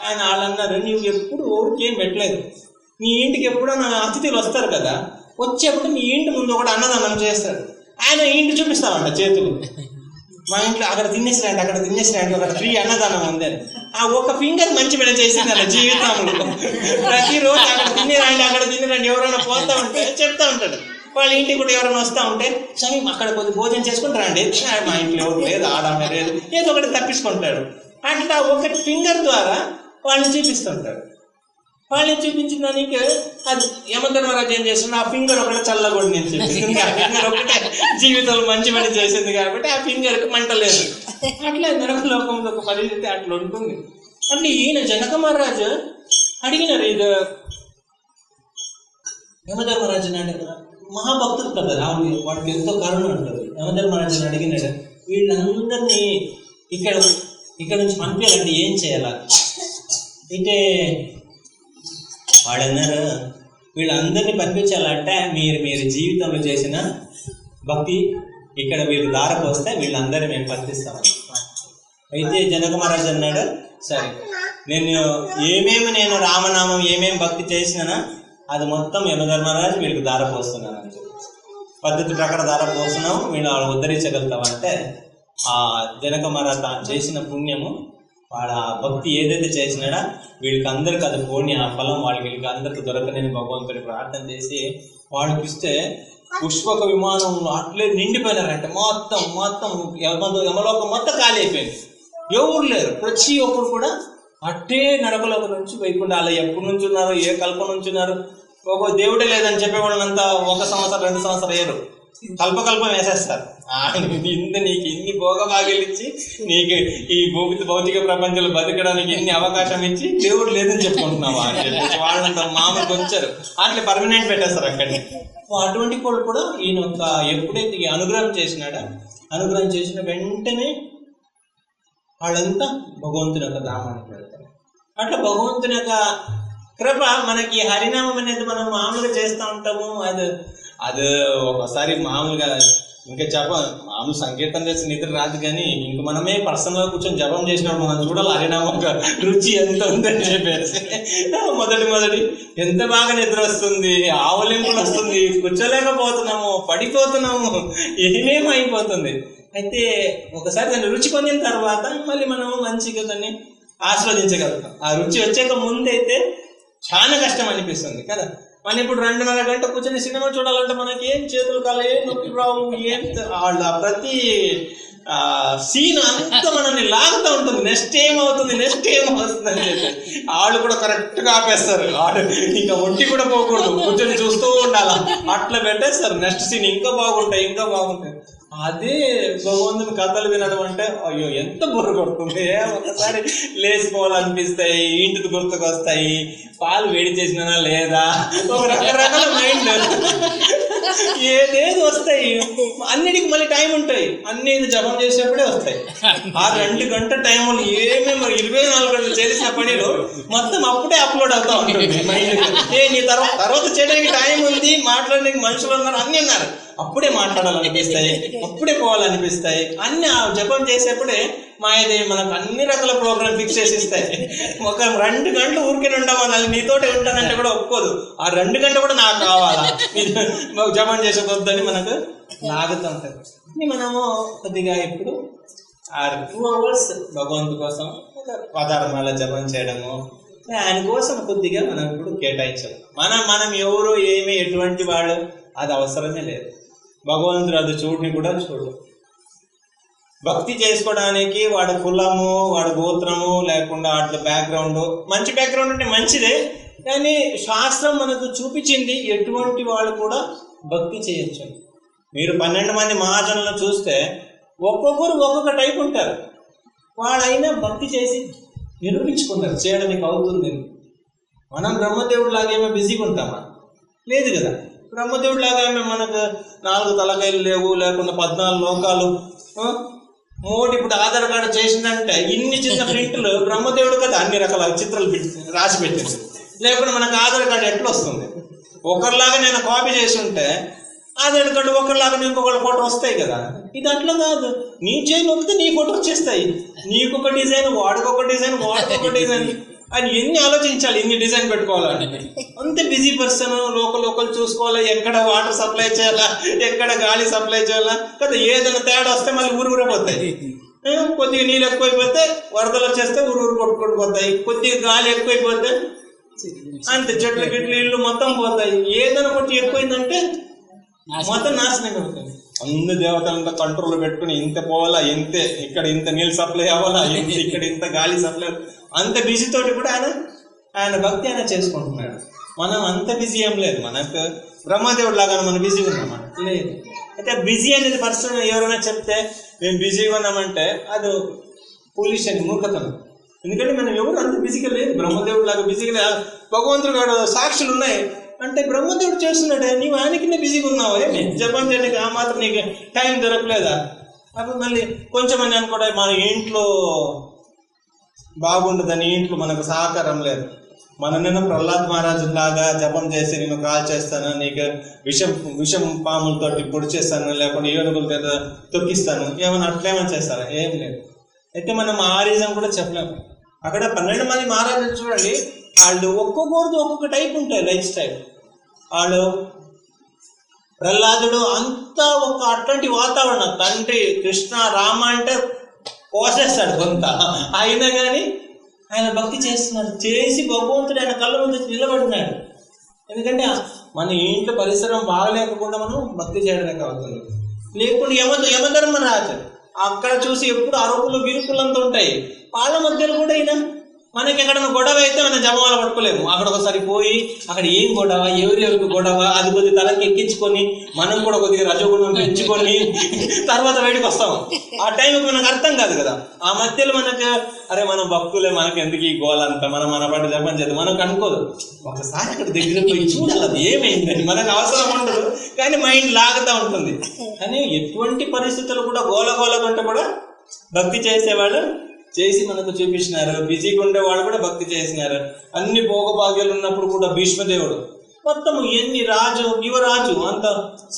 ఆయన వాళ్ళు అన్నారు, నువ్వు ఎప్పుడు ఊరికి ఏం పెట్టలేదు, నీ ఇంటికి ఎప్పుడైనా అతిథులు వస్తారు కదా, వచ్చేప్పుడు నీ ఇంటి ముందు ఒకటి అన్నదానం చేస్తాడు, ఆయన ఇంటి చూపిస్తామంట చేతులు, మా ఇంట్లో అక్కడ తినేసిరండి అక్కడ ఫ్రీ అన్నదానం ఉందని. ఆ ఒక ఫింగర్ మంచి పని చేసింది అలా జీవితంలో. ప్రతిరోజు అక్కడ తినిరండి ఎవరైనా పోతా ఉంటే చెప్తా ఉంటాడు. వాళ్ళ ఇంటికి కూడా ఎవరైనా వస్తూ ఉంటే, స్వామి అక్కడ కొద్ది భోజనం చేసుకుంటారా అండి, మా ఇంట్లో ఎవరు లేదు, ఆడమే లేదు, ఏదో ఒకటి తప్పించుకుంటాడు. అట్లా ఒకటి ఫింగర్ ద్వారా వాళ్ళని చూపిస్తుంటాడు. వాళ్ళని చూపించిన దానికి అది యమధర్మరాజు ఏం చేస్తుంది, ఆ ఫింగర్ ఒకటి చల్లగొండి నేను చెప్పింది, ఆ ఫింగర్ ఒకటే జీవితంలో మంచి పని చేసింది కాబట్టి ఆ ఫింగర్కి మంట లేదు. అట్లా నరకలోకంలో ఒక పరిస్థితి అట్లా ఉంటుంది. అంటే ఈయన జనక మహారాజు అడిగినారు, ఇది యమధర్మరాజుని అడిగిన మహాభక్తుడు కదా రాముడు, వాడికి ఎంతో కరుణ ఉంటుంది. యమధర్మరాజుని అడిగినాడు, వీళ్ళందరినీ ఇక్కడ నుంచి పంపించాలంటే ఏం చేయాలి అంటే వాడన్నారు, వీళ్ళందరినీ పంపించాలంటే మీరు జీవితంలో చేసిన భక్తి ఇక్కడ వీళ్ళు దారపోస్తే వీళ్ళందరినీ మేము పంపిస్తామని. అయితే జనక మహారాజు అన్నాడు, సరే నేను రామనామం ఏమేమి భక్తి చేసినానా అది మొత్తం యమధర్మరాజు వీళ్ళకి దారపోస్తున్నాను అని చెప్పి పద్ధతి ప్రకారం దారపోస్తున్నాం, వీళ్ళు వాళ్ళు ఉద్ధరించగలుగుతామంటే ఆ జనక మహారాజు తాను చేసిన పుణ్యము వాడు ఆ భక్తి ఏదైతే చేసినాడో వీళ్ళకి అందరికి అది పోని ఆ ఫలం వీళ్ళకి అందరికి దొరకలేని భగవంతుడి ప్రార్థన చేసి వాళ్ళకి ఇస్తే పుష్పక విమానంలో అట్లే నిండిపోయినారంటే మొత్తం యమలోకం మొత్తం ఖాళీ అయిపోయింది, ఎవరు లేరు. ప్రతి ఒక్కరు కూడా అట్టే నరకలోకం నుంచి వైకుంఠాలు ఎప్పటి నుంచి ఉన్నారు, ఏ కల్పన నుంచి ఉన్నారు, ఒక దేవుడే లేదని చెప్పే వాళ్ళంతా 1 సంవత్సరం 2 సంవత్సరం అయ్యారు, కల్పకల్పం వేసేస్తారు. నీకు ఇన్ని భోగభాగ్యాలు ఇచ్చి నీకు ఈ భౌతిక ప్రపంచంలో బతకడానికి ఇన్ని అవకాశం ఇచ్చి దేవుడు లేదని చెప్పుకుంటున్నావా అని చెప్పేసి వాళ్ళంతా మామూలుగా వచ్చారు, అట్లా పర్మనెంట్ పెట్టేస్తారు అక్కడిని. అటువంటి వాళ్ళు కూడా ఈయన ఎప్పుడైతే ఈ అనుగ్రహం చేసినాడో అనుగ్రహం చేసిన వెంటనే వాళ్ళంతా భగవంతుని యొక్క ధామానికి వెళ్తారు. అట్లా భగవంతుని యొక్క కృప మనకి హరినామం అనేది మనం మామూలుగా చేస్తూ ఉంటాము. అది ఒకసారి మామూలుగా ఇంకా మామూలు సంకీర్తన చేసి నిద్ర రాదు, కానీ ఇంక మనమే పర్సనల్గా కూర్చొని జపం చేసినప్పుడు మనం చూడాలి హరినామం రుచి ఎంత ఉందని చెప్పేసి మొదటి ఎంత బాగా నిద్ర వస్తుంది, ఆవలింపులు వస్తుంది, కూర్చోలేకపోతున్నాము, పడిపోతున్నాము, ఏమేమి అయిపోతుంది. అయితే ఒకసారి దాన్ని రుచి పొందిన తర్వాత మళ్ళీ మనము మంచిగా దాన్ని ఆస్వాదించగలుగుతాం. ఆ రుచి వచ్చాక ముందైతే చాలా కష్టం అనిపిస్తుంది కదా. మనం ఇప్పుడు 2.5 గంట కూర్చొని సినిమా చూడాలంటే మనకి ఏం చేతులు కాలు ఏం నొప్పి రావు, ఏం వాళ్ళ ప్రతి సీన్ అంతా మనల్ని లాగుతూ ఉంటుంది. నెక్స్ట్ ఏమవుతుంది అని చెప్పి వాళ్ళు కూడా కరెక్ట్గా ఆపేస్తారు. వాళ్ళు ఇంకా ఒంటి కూడా పోకూడదు, కూర్చొని చూస్తూ ఉండాలా, అట్లా పెట్టేస్తారు. నెక్స్ట్ సీన్ ఇంకా బాగుంటాయి. అదే భగవంతుని కథలు వినడం అంటే అయ్యో ఎంత బుర్ర కొడుతుంది. ఒకసారి లేచిపోవాలనిపిస్తాయి, ఇంటికి గుర్తుకు వస్తాయి, పాలు వేడి చేసినా లేదా, ఒక రకరకాల మైండ్ ఏదేది వస్తాయి. అన్నిటికి మళ్ళీ టైం ఉంటాయి, అన్ని జపం చేసేప్పుడే వస్తాయి. ఆ 2 గంటల టైంలో ఏమేమి 24 గంటలు చేసిన పనిలో మొత్తం అప్పుడే అప్లోడ్ అవుతా ఉంటుంది మైండ్. నీ తర్వాత చేయడానికి టైం ఉంది, మాట్లాడడానికి మనుషులు ఉన్నారు, అన్నీ ఉన్నారు, అప్పుడే మాట్లాడాలనిపిస్తాయి, అప్పుడే పోవాలనిపిస్తాయి. అన్ని ఆ జపం చేసేప్పుడే మాయదేవి మనకు అన్ని రకాల ప్రోగ్రామ్ ఫిక్స్ చేసి ఇస్తాయి. ఒక 2 గంటలు ఊరికే ఉండవాలి, నీతోటే ఉంటానంటే కూడా ఒప్పుకోదు. ఆ 2 గంటలు కూడా నాకు కావాలా, జపం చేసేకొద్దని మనకు లాగుతూ ఉంటుంది. మనము కొద్దిగా ఇప్పుడు ఆ 2 hours భగవంతు కోసం 16 మాల జపం చేయడము, ఆయన కోసం కొద్దిగా మనం ఇప్పుడు కేటాయించాలి. మనం ఎవరు ఏమి ఎటువంటి వాళ్ళు అది అవసరమే లేదు. భగవంతుడు అది చూడని కూడా చూడు. భక్తి చేసుకోవడానికి వాడి కులము, వాడి గోత్రము లేకుండా అట్లా బ్యాక్గ్రౌండ్, మంచి బ్యాక్గ్రౌండ్ అంటే మంచిదే, కానీ శాస్త్రం మనకు చూపించింది ఎటువంటి వాళ్ళు కూడా భక్తి చేయొచ్చు. మీరు 12 మంది మహాజనులను చూస్తే ఒక్కొక్కరు ఒక్కొక్క టైప్ ఉంటారు. వాళ్ళైనా భక్తి చేసి నిరూపించుకుంటారు చేయడం మీకు అవుతుంది. మనం బ్రహ్మదేవుడు లాగేమో బిజీగా ఉంటామా? లేదు కదా. బ్రహ్మదేవుడు లాగా మనకు 4 తలకాయలు లేవు, లేకుండా 14 లోకాలు, మోటి ఇప్పుడు ఆధార్ కార్డు చేసిందంటే ఇన్ని చిన్న ప్రింట్లు బ్రహ్మదేవుడు కదా అన్ని రకాల చిత్రాలు రాసి పెట్టింది. లేకుండా మనకు ఆధార్ కార్డు ఎట్లా వస్తుంది? ఒకరిలాగా నేను కాపీ చేసి ఉంటే ఆధార్ కార్డు ఒకరిలాగా ఇంకొకరి ఫోటో వస్తాయి కదా. ఇది అట్లా కాదు, నీ చేయి నొక్కితే నీ ఫోటో వచ్చేస్తాయి. నీకొక డిజైన్, వాడికొక డిజైన్ అని ఎన్ని ఆలోచించాలి, ఎన్ని డిజైన్ పెట్టుకోవాలని. అంతే బిజీ పర్సన్. లోకల్ చూసుకోవాలా, ఎక్కడ వాటర్ సప్లై చేయాలా, ఎక్కడ గాలి సప్లై చేయాలా కదా. ఏదైనా తేడా వస్తే మళ్ళీ ఊరు పోతాయి. కొద్దిగా నీళ్ళు ఎక్కువైపోతే వరదలు వచ్చేస్తే ఊరు కొట్టుకొని పోతాయి. కొద్దిగా గాలి ఎక్కువైపోతే అంతే, చెట్లు గిట్లు ఇళ్ళు మొత్తం పోతాయి. ఏదైనా కొట్టి ఎక్కువైందంటే మొత్తం నాశనం అవుతుంది. అన్ని దేవతలంతా కంట్రోల్ పెట్టుకుని ఇంత పోవాలా, ఇంతే ఇక్కడ ఇంత నీళ్ళు సప్లై అవ్వాలా, ఇక్కడ ఇంత గాలి సప్లై, అంత బిజీ తోటి కూడా ఆయన ఆయన భక్తి ఆయన చేసుకుంటున్నాడు. మనం అంత బిజీ ఏం లేదు. మనకు బ్రహ్మదేవుడు లాగా మనం బిజీగా ఉన్నామా? లేదు. అయితే బిజీ అనేది పర్సన్ ఎవరైనా చెప్తే మేము బిజీగా ఉన్నామంటే అది పోలీస్ అని మూర్ఖతనం. ఎందుకంటే మనం ఎవరు అంత బిజీగా లేదు. బ్రహ్మదేవుడు లాగా బిజీగా లేదు. భగవంతుడు గారు సాక్షులు ఉన్నాయి అంటే బ్రహ్మదేవుడు చేస్తున్నాడే, నీవు ఆయనకినే బిజీగా ఉన్నావు. ఏమి జపం చేయడానికి ఆ మాత్రం నీకు టైం దొరకలేదా? అప్పుడు మళ్ళీ కొంచెం అని అనుకోవడం మన ఇంట్లో బాగుండదని, ఇంట్లో మనకు సహకారం లేదు. నేను ప్రహ్లాద్ మహారాజు లాగా జపం చేసి నేను కాల్ చేస్తాను, నీకు విషం పాములతో పొడి చేస్తాను, లేకపోతే ఏనుగులతో తొక్కిస్తాను, ఏమైనా అట్లేమని చేస్తారా? ఏం లేదు. అయితే మనం ఆ రీజన్ కూడా చెప్పలేము. అక్కడ 12 మంది మహారాజులు చూడండి, వాళ్ళు ఒక్కొక్కరితో ఒక్కొక్క టైప్ ఉంటాయి లైఫ్ స్టైల్. వాళ్ళు ప్రహ్లాదుడు అంతా ఒక అట్లాంటి వాతావరణం, తండ్రి కృష్ణ రామ అంటే పోసేస్తాడు కొంత, అయినా కానీ ఆయన భక్తి చేస్తున్నాడు. చేసి భగవంతుడు ఆయన కళ్ళ ముందు నిలబడినాడు. ఎందుకంటే మన ఇంట్లో పరిసరం బాగలేకుండా మనం భక్తి చేయడానికి అవుతుంది. లేకుండా యమధర్మరాజు అక్కడ చూసి ఎప్పుడు అరుపులు గిరుపులంతా ఉంటాయి. వాళ్ళ మధ్యలో కూడా ఈయన మనకి ఎక్కడైనా గొడవ అయితే మనం జపమాల పట్టుకోలేము. అక్కడ ఒకసారి పోయి అక్కడ ఏం గొడవ, ఎవరికి గొడవ, అది కొద్దిగా తలకి ఎక్కించుకొని మనం కూడా కొద్దిగా రజోగుణం పెంచుకొని తర్వాత బయటకు వస్తాం. ఆ టైంకి మనకు అర్థం కాదు కదా. ఆ మధ్యలో మనకు అరే మనం భక్తులే, మనకి ఎందుకు ఈ గోలంతా, మనం మన పాటు జపం చేద్దాం మనకు అనుకోదు. ఒకసారి అక్కడ దగ్గర పోయి చూడాలి అది ఏమైందని. మనకు అవసరం ఉండదు కానీ మైండ్ లాగుతూ ఉంటుంది. కానీ ఎటువంటి పరిస్థితులు కూడా గోల కంటే కూడా భక్తి చేసేవాళ్ళు చేసి మనకు చూపించినారు. బిజీగా ఉండేవాళ్ళు కూడా భక్తి చేసినారు. అన్ని భోగభాగ్యాలు ఉన్నప్పుడు కూడా భీష్మదేవుడు మొత్తం ఎన్ని యువరాజు అంత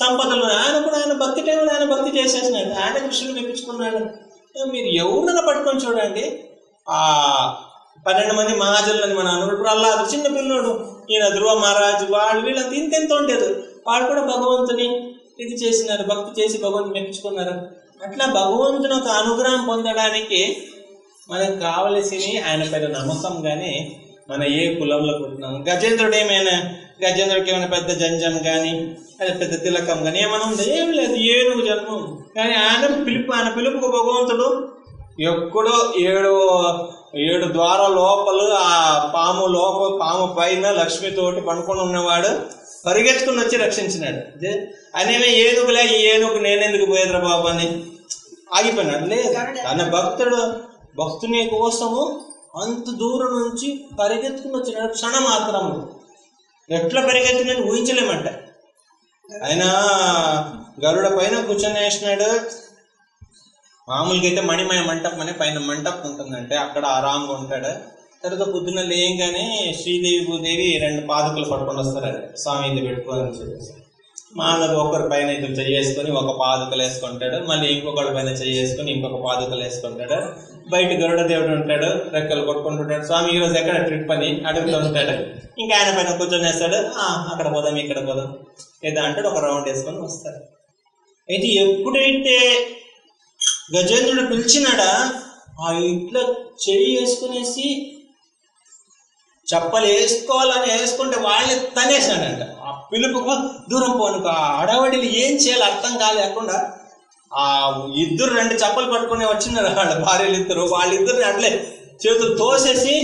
సంపదలు ఆయన భక్తి టైంలో ఆయన భక్తి చేసేసినాడు. ఆయన కృష్ణుని మెప్పించుకున్నాడు. మీరు ఎవరినైనా పట్టుకొని చూడండి, ఆ 12 మంది మహాజనులని మనం అనుకుంటారు. అలా చిన్న పిల్లోడు ఈయన ధ్రువ మహారాజు వాళ్ళు వీళ్ళంతా ఇంతెంత ఉండేది. వాళ్ళు కూడా భగవంతుని ఇది చేసినారు, భక్తి చేసి భగవంతుని మెప్పించుకున్నారు. అట్లా భగవంతుని ఒక అనుగ్రహం పొందడానికి మనకు కావలసింది ఆయన పైన నమ్మకం. కానీ మన ఏ కులంలో పుట్టినాము. గజేంద్రుడికి ఏమైనా పెద్ద జంజం కానీ అది పెద్ద తిలకం కానీ ఏమైనా ఉంది? ఏం లేదు, ఏనుగు జన్మం. కానీ ఆయన పిలుపుకు భగవంతుడు ఎక్కడో 7 ద్వారాల లోపల ఆ పాము పైన లక్ష్మితోటి పండుకొని ఉన్నవాడు పరిగెత్తుకుని వచ్చి రక్షించినాడు. అనేమే ఏనుగులే, ఈ ఏనుగు నేనెందుకు పోయేద్రా బాబు అని ఆగిపోయినాడు. లేదు, తన భక్తుని కోసము అంత దూరం నుంచి పరిగెత్తుకుని వచ్చినాడు. క్షణమాత్రము ఎట్లా పరిగెత్తునని ఊహించలేమంట. ఆయన గరుడ పైన కూర్చొని వేసినాడు. మామూలుగా అయితే మణిమయ మంటపం అనే పైన మంటపం ఉంటుందంటే అక్కడ ఆరాంగా ఉంటాడు. తర్వాత పొద్దున్న లేయంగానే శ్రీదేవి భూదేవి 2 పాదుకలు పట్టుకొని వస్తారు. స్వామి ఇది పెట్టుకోవాలని చెప్పేసి మామూలుగా ఒకరి పైన ఇద్దరు చెయ్యేసుకొని ఒక పాదుకలు వేసుకుంటాడు. మళ్ళీ ఇంకొకటి పైన చెయ్యేసుకొని ఇంకొక పాదుకలు వేసుకుంటాడు. బయట గరుడ దేవుడు ఉంటాడు, రెక్కలు కొట్టుకుంటుంటాడు. స్వామి ఈరోజు ఎక్కడ ట్రిప్ అని అడుగుతుంటాడు. ఇంకా ఆయన పైన కూర్చొని వేస్తాడు. అక్కడ పోదాం ఇక్కడ పోదాం ఏదో అంటాడు. ఒక రౌండ్ వేసుకొని వస్తాడు. అయితే ఎప్పుడైతే గజేంద్రుడు పిలిచినాడా ఆ ఇంట్లో చెయ్యి వేసుకునేసి చెప్పలు వేసుకోవాలని వేసుకుంటే వాళ్ళని తనేసాడంట. ఆ పిలుపుకు దూరం పోనుక ఆ అడవడిని ఏం చేయాలి అర్థం కాలేకుండా ఆ 2 చెప్పలు పట్టుకుని వచ్చినారు వాళ్ళ భార్యలు ఇద్దరు. వాళ్ళిద్దరిని అట్లే చేతులు తోసేసి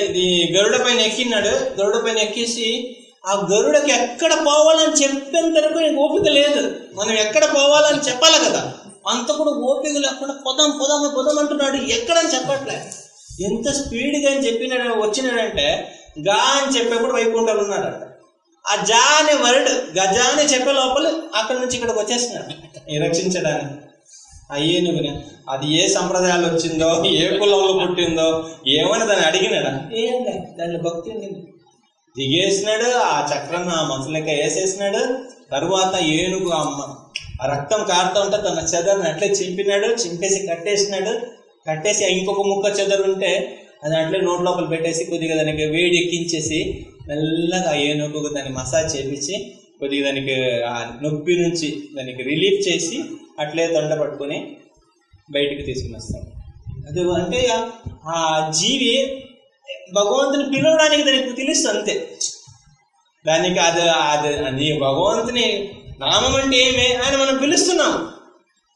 ఇది గరుడ పైన ఎక్కినాడు. గరుడ పైన ఎక్కేసి ఆ గరుడకి ఎక్కడ పోవాలని చెప్పేంత వరకు ఓపిక లేదు. మనం ఎక్కడ పోవాలని చెప్పాలి కదా, అంత కూడా ఓపిక లేకుండా పొదం అంటున్నాడు. ఎక్కడని చెప్పట్లే. ఎంత స్పీడ్గా అని చెప్పినాడు వచ్చినాడంటే గా అని చెప్పేప్పుడు వైకుంఠాలు ఉన్నాడంట. ఆ జా అనే వర్డ్ గజా అని చెప్పే లోపల అక్కడి నుంచి ఇక్కడికి వచ్చేసినాడు రక్షించడానికి. ఆ ఏనుగుని అది ఏ సంప్రదాయాలు వచ్చిందో, ఏ కులంలో పుట్టిందో ఏమని దాన్ని అడిగినాడా? ఏం లేదు, దాని భక్తి ఉండింది. దిగేసినాడు, ఆ చక్రం ఆ మసలెక్క వేసేసినాడు. తరువాత ఏనుగు ఆ రక్తం కారుతూ ఉంటే తన చెదరుని అట్లే చింపేసి కట్టేసి ఇంకొక ముక్క చెదరు ఉంటే అది అట్లే నోట్ లోపల పెట్టేసి కొద్దిగా దానికి వేడి ఎక్కించేసి మెల్లగా ఏనుగు దాన్ని మసాజ్ చేపించి కొద్దిగా దానికి ఆ నొప్పి నుంచి దానికి రిలీఫ్ చేసి అట్లే దండ పట్టుకొని బయటికి తీసుకుని వస్తాడు. అది అంటే ఆ జీవి భగవంతుని పిలవడానికి దానికి తెలుస్తుంది అంతే. దానికి అది భగవంతుని నామం అంటే ఏమే ఆయన మనం పిలుస్తున్నాం.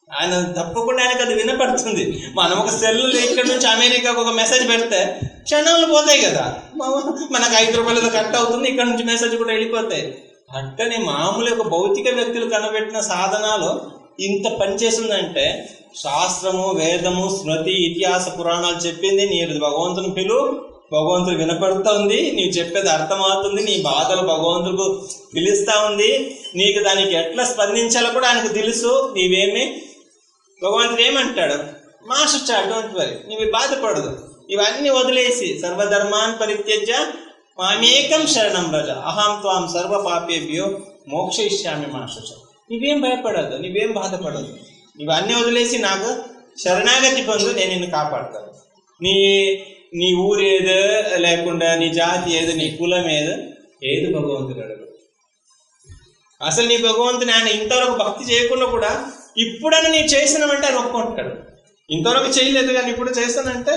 ఆయన తప్పకుండా ఆయనకు అది వినపడుతుంది. మనం ఒక సెల్లు ఇక్కడ నుంచి అమెరికాకు ఒక మెసేజ్ పెడితే క్షణాలు పోతాయి కదా, మనకు 5 రూపాయలతో కట్ అవుతుంది, ఇక్కడ నుంచి మెసేజ్ కూడా వెళ్ళిపోతాయి. అట్టనే మామూలు ఒక భౌతిక వ్యక్తులు కనబెట్టిన సాధనాలు ఇంత పనిచేసిందంటే, శాస్త్రము, వేదము, స్మృతి, ఇతిహాస పురాణాలు చెప్పింది, నీ భగవంతుని పిలువు, భగవంతుడు వినపడుతుంది, నీవు చెప్పేది అర్థమవుతుంది, నీ బాధలు భగవంతుడికి పిలుస్తా ఉంది, నీకు దానికి ఎట్లా స్పందించాలో కూడా ఆయనకు తెలుసు. నీవేమి భగవంతుడు ఏమంటాడు, మాస్టర్ డోంట్ వరీ, నీవు బాధపడదు, ఇవన్నీ వదిలేసి సర్వధర్మాన్ పరిత్యజ్య మామేకం శరణం వ్రజ అహం త్వాం సర్వ పాపేభ్యో మోక్షయిష్యామి మా శుచ. నువ్వేం భయపడద్దు, నువ్వేం బాధపడద్దు, ఇవన్నీ వదిలేసి నాకు శరణాగతి పొందు, నేను నిన్ను కాపాడతాను. నీ ఊరేదో లేకుండా నీ జాతి ఏదో, నీ కులం ఏది భగవంతుడు అడుగు. అసలు నీ భగవంతుని ఆయన ఇంతవరకు భక్తి చేయకుండా కూడా ఇప్పుడని నీ చేసినావంటే ఆయన ఒప్పుకుంటాడు. ఇంతవరకు చేయలేదు కానీ ఇప్పుడు చేస్తానంటే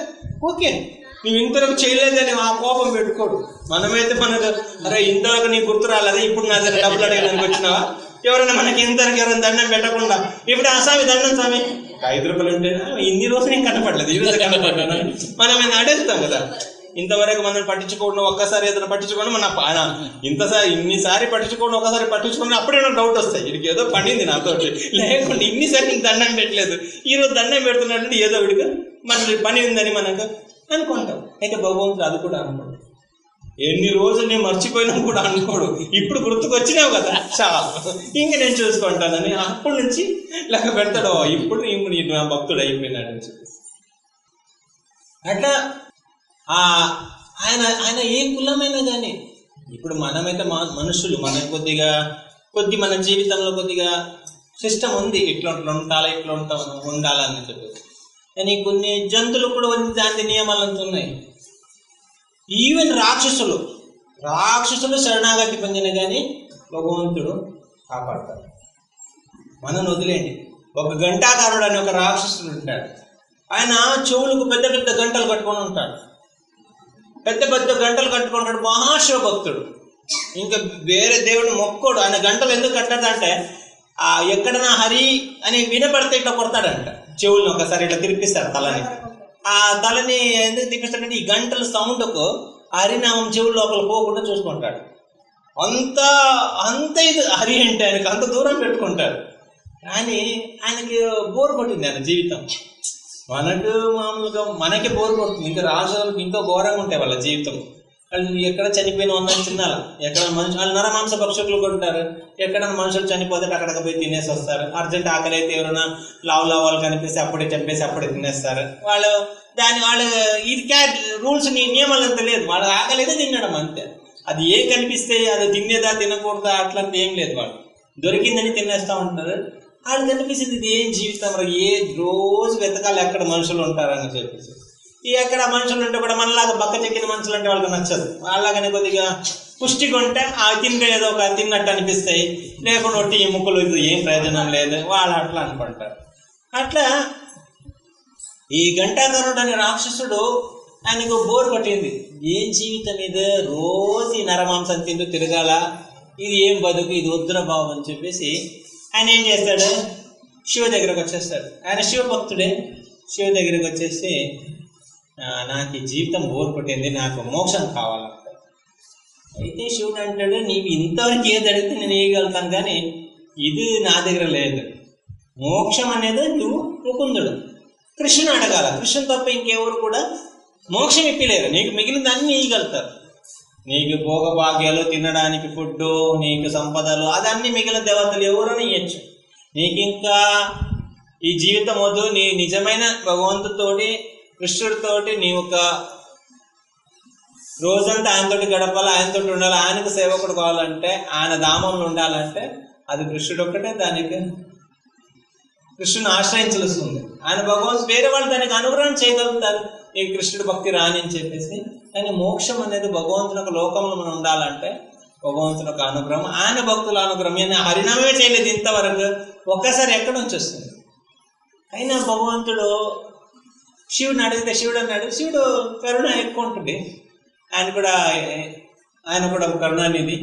ఓకే, నువ్వు ఇంతవరకు చేయలేదని ఆ కోపం పెట్టుకోడు. మనమైతే మనకు అరే ఇంతవరకు నీ గుర్తు రాలేదా, ఇప్పుడు నా దగ్గర డబ్బులు అడగడానికి వచ్చినావా, ఎవరైనా మనకి ఇంతవరకు ఎవరైనా దండం పెట్టకుండా ఇప్పుడు ఆ స్వామి దండం స్వామి 5 రూపాయలు ఉంటే ఇన్ని రోజులు నేను కనపడలేదు, ఈ రోజు కనపడ్డాను మనం ఆయన అడుగుతాం కదా. ఇంతవరకు మనం పట్టించుకోవడం, ఒక్కసారి ఏదైనా పట్టించుకోవడం, మన ఇన్నిసారి పట్టించుకోవడం, ఒకసారి పట్టించుకోవడం, అప్పుడే నాకు డౌట్ వస్తాయి, వీడికి ఏదో పండింది నాతో, లేకుండా ఇన్నిసారి నీకు దండం పెట్టలేదు, ఈరోజు దండం పెడుతున్నట్టు ఏదో వీడికి మన పని ఉందని మనకు అనుకుంటాం. అయితే భగవంతుడు అది కూడా అనుకోడు. ఎన్ని రోజులు నేను మర్చిపోయినా కూడా అనుకోడు, ఇప్పుడు గుర్తుకొచ్చినావు కదా చాలా, ఇంక నేను చూసుకుంటానని అప్పటి నుంచి లెక్క పెడతాడు, ఇప్పుడు నా భక్తుడు అయిపోయినాడని చెప్పి. అట్లా ఆయన ఏ కులమైనా కానీ, ఇప్పుడు మనమైతే మనుషులు, మనకు కొద్ది మన జీవితంలో కొద్దిగా సిస్టమ్ ఉంది, ఇట్లా ఉండాలి, ఇట్లా ఉండాలని చెప్పి. కానీ కొన్ని జంతువులు కూడా దాని నియమాలంతా ఉన్నాయి. ఈవెన్ రాక్షసులు శరణాగతి పొందిన కానీ భగవంతుడు కాపాడతాడు. మనం వదిలేండి. ఒక గంటాకారుడు అని ఒక రాక్షసుడు ఉంటాడు. ఆయన చెవులకు పెద్ద పెద్ద గంటలు కట్టుకొని ఉంటాడు, పెద్ద పెద్ద గంటలు కట్టుకుంటాడు, మహాశివభక్తుడు. ఇంకా వేరే దేవుడిని మొక్కోడు. ఆయన గంటలు ఎందుకు కట్టాడంటే ఎక్కడన్నా హరి అని వినపడితే ఇట్లా కొడతాడంట, చెవులను ఒకసారి ఇట్లా తిరిపిస్తాడు తలని. ఆ తలని ఎందుకు తిప్పిస్తాడంటే ఈ గంటల సౌండ్కు హరినామం చెవుల లోపల పోకుండా చూసుకుంటాడు. అంత ఇది హరి అంటే ఆయనకి అంత దూరం పెట్టుకుంటాడు. కానీ ఆయనకి బోర్ కొట్టింది ఆయన జీవితం. మనకు మామూలుగా మనకి బోర్ కొడుతుంది, ఇంకా రాజులకు ఇంకా ఘోరంగా ఉంటాయి వాళ్ళ జీవితం. వాళ్ళు ఎక్కడ చనిపోయిన వందని తినాల, ఎక్కడ వాళ్ళు నరమాంస భక్షకులు కొంటారు, ఎక్కడైనా మనుషులు చనిపోతే అక్కడికి పోయి తినేసి వస్తారు. అర్జెంట్ ఆకలి అయితే ఎవరైనా లావు కనిపిస్తే అప్పుడే చంపేసి అప్పుడే తినేస్తారు. వాళ్ళు ఇది రూల్స్ నియమాలు అంత లేదు, వాళ్ళ ఆకలి అయితే తినడం అంతే. అది ఏం కనిపిస్తే అది తినేదా తినకూడదా అట్లంతా ఏం లేదు, వాళ్ళు దొరికిందని తినేస్తూ ఉంటారు. వాళ్ళు కనిపిస్తుంది ఇది ఏం జీవితం, రోజు వెతకాలి ఎక్కడ మనుషులు ఉంటారని చెప్పేసి. ఎక్కడ మనుషులు ఉంటే కూడా మనలాగా బక్క చెక్కిన మనుషులు అంటే వాళ్ళకి నచ్చదు. వాళ్ళగానే కొద్దిగా పుష్టిగా ఉంటే తింటే ఏదో ఒక తిన్నట్టు అనిపిస్తాయి, లేకుండా ఒట్టి ముక్కలు ఇది ఏం ప్రయోజనం లేదు, వాళ్ళు అట్లా అనుకుంటారు. అట్లా ఈ గంటాధరుడు అనే రాక్షసుడు ఆయనకు బోర్ కొట్టింది. ఏం జీవితం ఇది, రోజు ఈ నరమాంసం తింటూ తిరగాల, ఇది ఏం బతుకు, ఇది వద్దున భావం అని చెప్పేసి ఆయన ఏం చేస్తాడు, శివ దగ్గరకు వచ్చేస్తాడు. ఆయన శివభక్తుడే. శివ దగ్గరకు వచ్చేసి నాకు ఈ జీవితం బోర్ కొట్టింది, నాకు మోక్షం కావాలంటాడు. అయితే శివుడు అంటాడు, నీవు ఇంతవరకు ఏది అడిగితే నేను వేయగలుగుతాను, కానీ ఇది నా దగ్గర లేదు. మోక్షం అనేది నువ్వు ముకుందుడు కృష్ణుని అడగాల. కృష్ణుని తప్ప ఇంకెవరు కూడా మోక్షం ఇప్పలేరు. నీకు మిగిలిన అన్ని ఇవ్వగలుగుతారు. నీకు భోగభాగ్యాలు, తినడానికి ఫుడ్, నీకు సంపదలు, అదన్నీ మిగిలిన దేవతలు ఎవరైనా ఇవ్వచ్చు. నీకు ఇంకా ఈ జీవితం వద్దు, నీ నిజమైన భగవంతుతోటి కృష్ణుడితోటి నీ ఒక రోజంతా ఆయనతోటి గడపాలి, ఆయనతోటి ఉండాలి, ఆయనకు సేవకుడు కావాలంటే, ఆయన ధామంలో ఉండాలంటే అది కృష్ణుడు ఒక్కటే. దానికి కృష్ణుని ఆశ్రయించాల్సి ఉంది. ఆయన భగవంతుడు వేరే వాళ్ళు దానికి అనుగ్రహం చేయగలుగుతారు, నీకు కృష్ణుడు భక్తి రాని అని చెప్పేసి. కానీ మోక్షం అనేది భగవంతుని ఒక లోకంలో మనం ఉండాలంటే భగవంతుని ఒక అనుగ్రహం, ఆయన భక్తుల అనుగ్రహం. ఆయన హరినామే చేయలేదు ఇంతవరకు, ఒక్కసారి ఎక్కడ నుంచి వస్తుంది. అయినా భగవంతుడు శివుని అడిగితే శివుడు అన్నాడు, శివుడు కరుణ ఎక్కువ ఉంటుంది, ఆయన కూడా కరుణానిధి.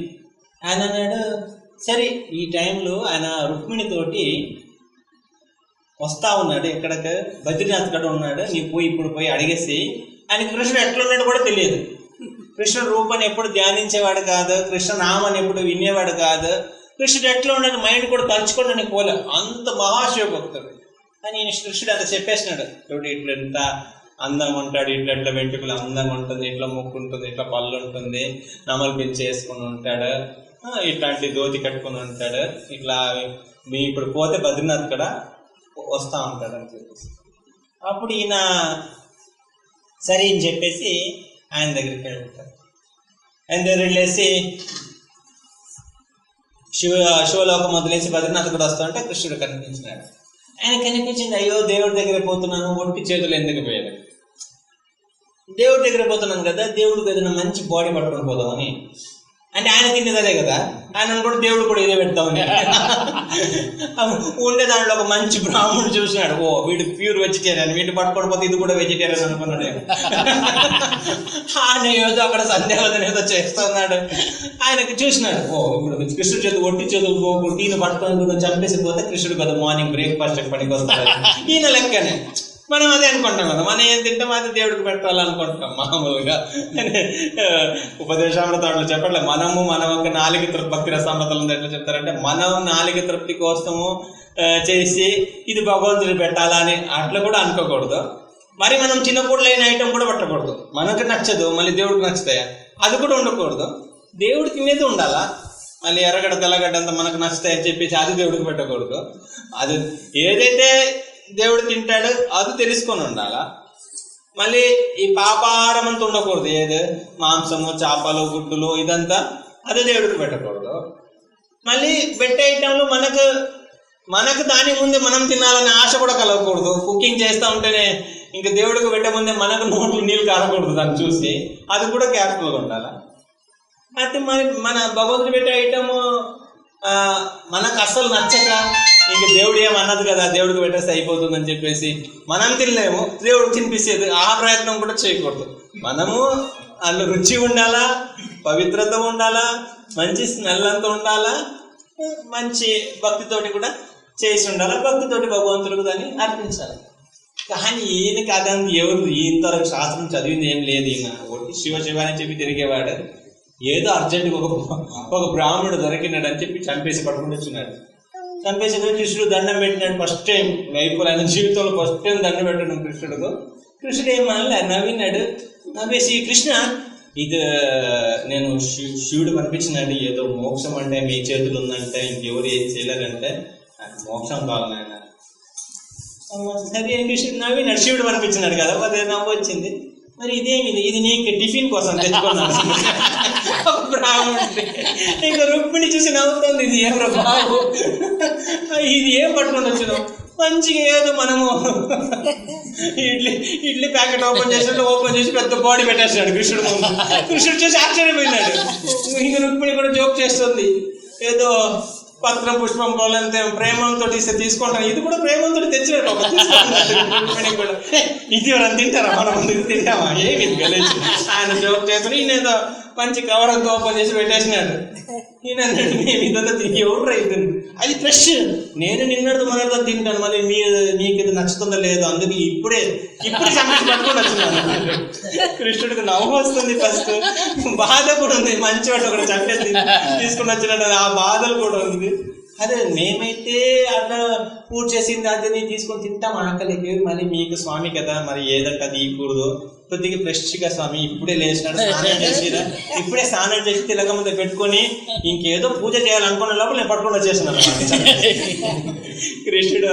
ఆయన అన్నాడు, సరే ఈ టైంలో ఆయన రుక్మిణితోటి వస్తా ఉన్నాడు, ఎక్కడికి బద్రీనాథ్ గడ ఉన్నాడు, నీవు పోయి ఇప్పుడు పోయి అడిగేసి. ఆయన కృష్ణుడు ఎట్లున్నాడు కూడా తెలియదు. కృష్ణుడు రూపాన్ని ఎప్పుడు ధ్యానించేవాడు కాదు, కృష్ణ నామాన్ని ఎప్పుడు వినేవాడు కాదు. కృష్ణుడు ఎట్లా ఉన్నాడు మైండ్ కూడా తలుచుకోవడానికి పోలే, అంత మహాశివభక్తుడు. కానీ ఈయన కృష్ణుడు అట్లా చెప్పేసినాడు, చూడు ఇట్లా ఎంత అందంగా ఉంటాడు, ఇట్లా వెంట్రుకలు అందంగా ఉంటుంది, ఇట్లా ముక్కు ఉంటుంది, ఇట్లా పళ్ళు ఉంటుంది, నమలు పిచ్చి చేసుకుని ఉంటాడు, ఇట్లాంటి ధోతి కట్టుకుని ఉంటాడు, ఇట్లా మీ ఇప్పుడు పోతే బద్రీనాథ్ కూడా వస్తూ ఉంటాడు అని చెప్పేసి. అప్పుడు ఈయన సరే అని చెప్పేసి ఆయన దగ్గరికి వెళ్తారు. ఆయన దగ్గర వెళ్ళేసి శివలోకం వదిలేసి బద్రీనాథ్ కూడా వస్తా ఉంటే కృష్ణుడు కనిపించినాడు. ఆయన కనిపించింది, అయ్యో దేవుడి దగ్గర పోతున్నాను, ఒట్టి చేతులు ఎందుకు పోయాడు, దేవుడి దగ్గర పోతున్నాను కదా, దేవుడికి ఏదైనా మంచి బాడీ పట్టుకొని పోదామని. అంటే ఆయన తినేది అదే కదా, ఆయన కూడా దేవుడు కూడా ఇదే పెడతామని. ఉండే దాంట్లో ఒక మంచి బ్రాహ్మణుడు చూసినాడు, ఓ వీడు ప్యూర్ వెజిటేరియన్, వీడిని పట్టుకొని పోతే ఇది కూడా వెజిటేరియన్ అనుకున్నాడు. ఆయన ఏదో అక్కడ సందేహం ఏదో చేస్తున్నాడు. ఆయనకి చూసినాడు, ఓ ఇప్పుడు కృష్ణుడు చేతులు ఒట్టి చేతులు పోకుండా ఈయన పట్టుకొని చంపేసి పోతే కృష్ణుడు కదా మార్నింగ్ బ్రేక్ఫాస్ట్ పనికి వస్తాడు. ఈయన లెక్కనే మనం అదే అనుకుంటాం కదా, మనం ఏం తింటాం అది దేవుడికి పెట్టాలనుకుంటాం మామూలుగా. ఉపదేశామృతంలో చెప్పట్లేదు, మనము మన ఒక 4 భక్తి రసామృతాలు ఎట్లా చెప్తారంటే, మనం 4 తృప్తి కోసము చేసి ఇది భగవంతుడికి పెట్టాలా అని అట్లా కూడా అనుకోకూడదు. మరి మనం తినకూడలేని ఐటమ్ కూడా పెట్టకూడదు, మనకు నచ్చదు మళ్ళీ దేవుడికి నచ్చుతాయా అది కూడా ఉండకూడదు. దేవుడు తినేది ఉండాలా, మళ్ళీ ఎర్రగడ్డ తెల్లగడ్డ అంతా మనకు నచ్చుతాయని చెప్పేసి అది దేవుడికి పెట్టకూడదు. అది ఏదైతే దేవుడు తింటాడు అది తెలుసుకొని ఉండాలా. మళ్ళీ ఈ పాపాహారం అంతా ఉండకూడదు, ఏది మాంసము చేపలు గుడ్డులు ఇదంతా అది దేవుడికి పెట్టకూడదు. మళ్ళీ పెట్టే ఐటంలో మనకు దాని ముందే మనం తినాలని ఆశ కూడా కలగకూడదు. కుకింగ్ చేస్తూ ఉంటేనే ఇంకా దేవుడికి పెట్టే ముందే మనకు నోట్లు నీళ్ళు కారకూడదు దాన్ని చూసి, అది కూడా కేర్ఫుల్గా ఉండాలి. అయితే మన భగవంతుడు పెట్టే ఐటము మనకు అస్సలు నచ్చక ఇంక దేవుడు ఏమన్నది కదా దేవుడికి పెట్టేస్తే అయిపోతుందని చెప్పేసి మనం తినలేము, దేవుడు తినిపిస్తేది ఆ ప్రయత్నం కూడా చేయకూడదు. మనము అందులో రుచి ఉండాలా, పవిత్రత ఉండాలా, మంచి స్మెల్ అంతా ఉండాలా, మంచి భక్తితోటి కూడా చేసి ఉండాలా, భక్తితోటి భగవంతుడికి దాన్ని అర్పించాలి. కానీ ఈయనకి అదంతా ఎవరు ఇంతవరకు శాస్త్రం చదివింది ఏం లేదు. ఈయన ఒకటి శివ అని చెప్పి తిరిగేవాడు. ఏదో అర్జెంటుగా ఒక బ్రాహ్మణుడు దొరికినాడు అని చెప్పి చంపేసి పట్టుకుంటూ వచ్చినాడు. చంపేసి కృష్ణుడు దండం పెట్టినాడు ఫస్ట్ టైం లైఫ్లో, ఆయన జీవితంలో ఫస్ట్ టైం దండం పెట్టడం కృష్ణుడు. కృష్ణుడు ఏమన్నా నవ్వినాడు. నవ్వేసి, కృష్ణ ఇది నేను శివుడు కనిపించినాడు, ఏదో మోక్షం అంటే మీ చేతులు ఉందంటే ఇంకెవరు ఏం చేయలేదంటే నాకు మోక్షం కావాలి ఆయన. సరే ఏం కృష్ణుడు నవ్వినాడు, శివుడు కనిపించినాడు కదా, అదే నవ్వు వచ్చింది. మరి ఇదేమిది, ఇది నీకు టిఫిన్ కోసం తెచ్చుకున్నాను బ్రాహ్మణుడి. ఇంకా రుక్మిణి చూసి నవ్వుతుంది, ఇది ఏమో బాబు ఇది ఏం పట్టుకొని వచ్చినావు. మంచిగా ఏదో మనము ఇడ్లీ ప్యాకెట్ ఓపెన్ చేసి పెద్ద బాడీ పెట్టేస్తాడు కృష్ణుడు ముందు. కృష్ణుడు చూసి ఆశ్చర్యపోయినాడు. ఇంకా రుక్మిణి కూడా జోక్ చేస్తుంది, ఏదో పత్రం పుష్పం పోలంతే ప్రేమంతో ఇస్తే తీసుకుంటాను, ఇది కూడా ప్రేమంతో తెచ్చినట్టు కూడా. ఇది ఎవరైనా తింటారా, మనం ముందు ఇది తింటామా, ఏమి గెలిచి ఆయన జోక్ చేసుకుని ఈయన ఏదో మంచి కవర్ అంతా ఓపెన్ చేసి పెట్టేసినాడు. ఈయన మేము ఇదంతా తిని ఎవరు రైతుంది, అది ఫ్రెష్, నేను నిన్నటితో మొదటితో తింటాను, మళ్ళీ మీకు ఇది నచ్చుతుందో లేదో, అందుకే ఇప్పుడే సంబంధించి పట్టుకొని వచ్చినాను. కృష్ణుడికి నవ్వు వస్తుంది, ఫస్ట్ బాధ కూడా ఉంది, మంచివాడు కూడా చంపేసి తీసుకుని వచ్చినట్టు ఆ బాధలు కూడా ఉంది. అదే మేమైతే అట్లా పూజ చేసింది అది నేను తీసుకొని తింటాం ఆకలికి, మళ్ళీ మీకు స్వామి కదా మరి ఏదంటే అది ఇవ్వకూడదు, కొద్దిగా ఫ్రెష్గా స్వామి ఇప్పుడే లేచినాడు, ఇప్పుడే స్నానం చేసి తిలక ముందు పెట్టుకొని ఇంకేదో పూజ చేయాలనుకున్న లోపల నేను పట్టుకొని వచ్చేసినాను. కృష్ణుడు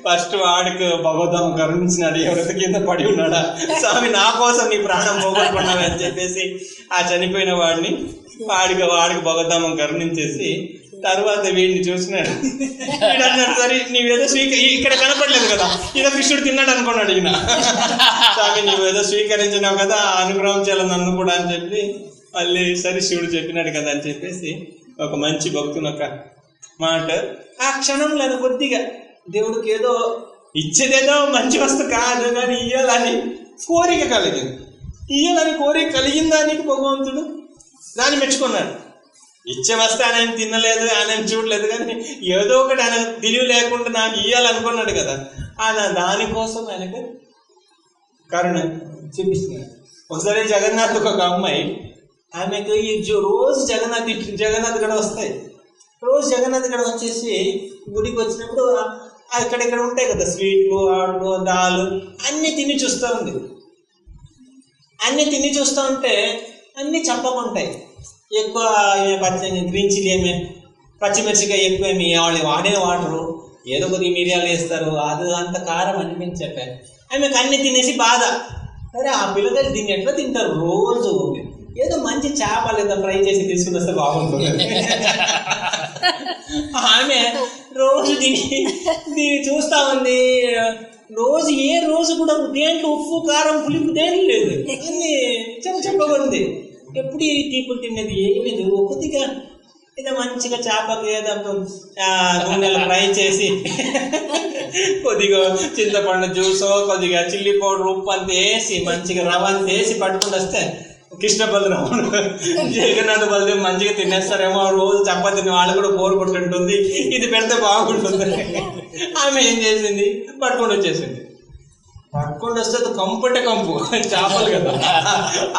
ఫస్ట్ వాడికి భగవద్ధామం కరుణించినాడు, ఎవరితో కింద పడి ఉన్నాడా, స్వామి నా కోసం నీ ప్రాణం పోగొట్టుకున్నావు అని చెప్పేసి ఆ చనిపోయిన వాడిని వాడికి భగవద్ధామం కరుణించేసి తర్వాత వీడిని చూసినాడు. వీడు అన్నాడు, సరే నీవేదో ఇక్కడ కనపడలేదు కదా, ఈయన కృష్ణుడు తిన్నాడు అనుకున్నాడు. ఈయన స్వామి నీవేదో స్వీకరించినావు కదా, అనుగ్రహం చేయాలి నన్ను కూడా అని చెప్పి మళ్ళీ సరే శివుడు చెప్పినాడు కదా అని చెప్పేసి ఒక మంచి భక్తుని ఒక మాట ఆ క్షణంలో కొద్దిగా దేవుడికి ఏదో ఇచ్చేదేదో మంచి వస్తువు కాదు కానీ ఇయ్యాలని కోరిక కలిగింది. ఇయ్యాలని కోరిక కలిగిన దానికి భగవంతుడు దాన్ని మెచ్చుకున్నాడు. ఇచ్చే వస్తే ఆయన తినలేదు, ఆయన చూడలేదు, కానీ ఏదో ఒకటి ఆయన తెలివి లేకుండా నాకు ఇయ్యాలనుకున్నాడు కదా. ఆయన దానికోసం ఆయనకు కరుణ చూపిస్తున్నాడు. ఒకసారి జగన్నాథ్ ఒక అమ్మాయి, ఆమెకు ఈ రోజు జగన్నాథ్ గడ వస్తాయి. రోజు జగన్నాథ్ గడ వచ్చేసి గుడికి వచ్చినప్పుడు అక్కడెక్కడ ఉంటాయి కదా స్వీట్లు, ఆడు, దాలు అన్నీ తిని చూస్తూ ఉంది. అన్నీ తిని చూస్తూ ఉంటే అన్నీ చప్పకుంటాయి. ఎక్కువ గ్రీన్ చిల్లీ ఏమి, పచ్చిమిర్చికాయ ఎక్కువ ఏమి వాళ్ళు వాడరు, ఏదో కొద్దిగా మిరియాలు వేస్తారు, అది అంత కారం అనిపించట. ఆమెకు అన్ని తినేసి బాధ. సరే ఆ పిల్లలు దీన్ని ఎట్లా తింటారు, రోజు ఏదో మంచి చేప లేదా ఫ్రై చేసి తీసుకుని వస్తే బాగుంటుంది. ఆమె రోజు దీన్ని చూస్తా ఉంది. రోజు ఏ రోజు కూడా దేంట్లో ఉప్పు కారం పులుపు దేంట్లో లేదు, అన్ని చెప్పబడింది. ఎప్పుడు ఈ తీపులు తిన్నది ఏమి లేదు. కొద్దిగా ఏదో మంచిగా చేపకు ఏదో నూనెలో ఫ్రై చేసి కొద్దిగా చింతపండు జ్యూసో, కొద్దిగా చిల్లీ పౌడర్, ఉప్పు అంత వేసి మంచిగా రవ్వ అంత వేసి పట్టుకుని వస్తే కృష్ణ బలరాముడు జగన్నాథ బలదేవ్ మంచిగా తినేస్తారేమో, రోజు చపాతీని వాళ్ళు కూడా బోరు కొట్టుంటుంది, ఇది పెడితే బాగుంటుంది. ఆమె ఏం చేసింది, పట్టుకొని వచ్చేసింది. పట్టుకొని వస్తే అది కంపు చేపలు కదా.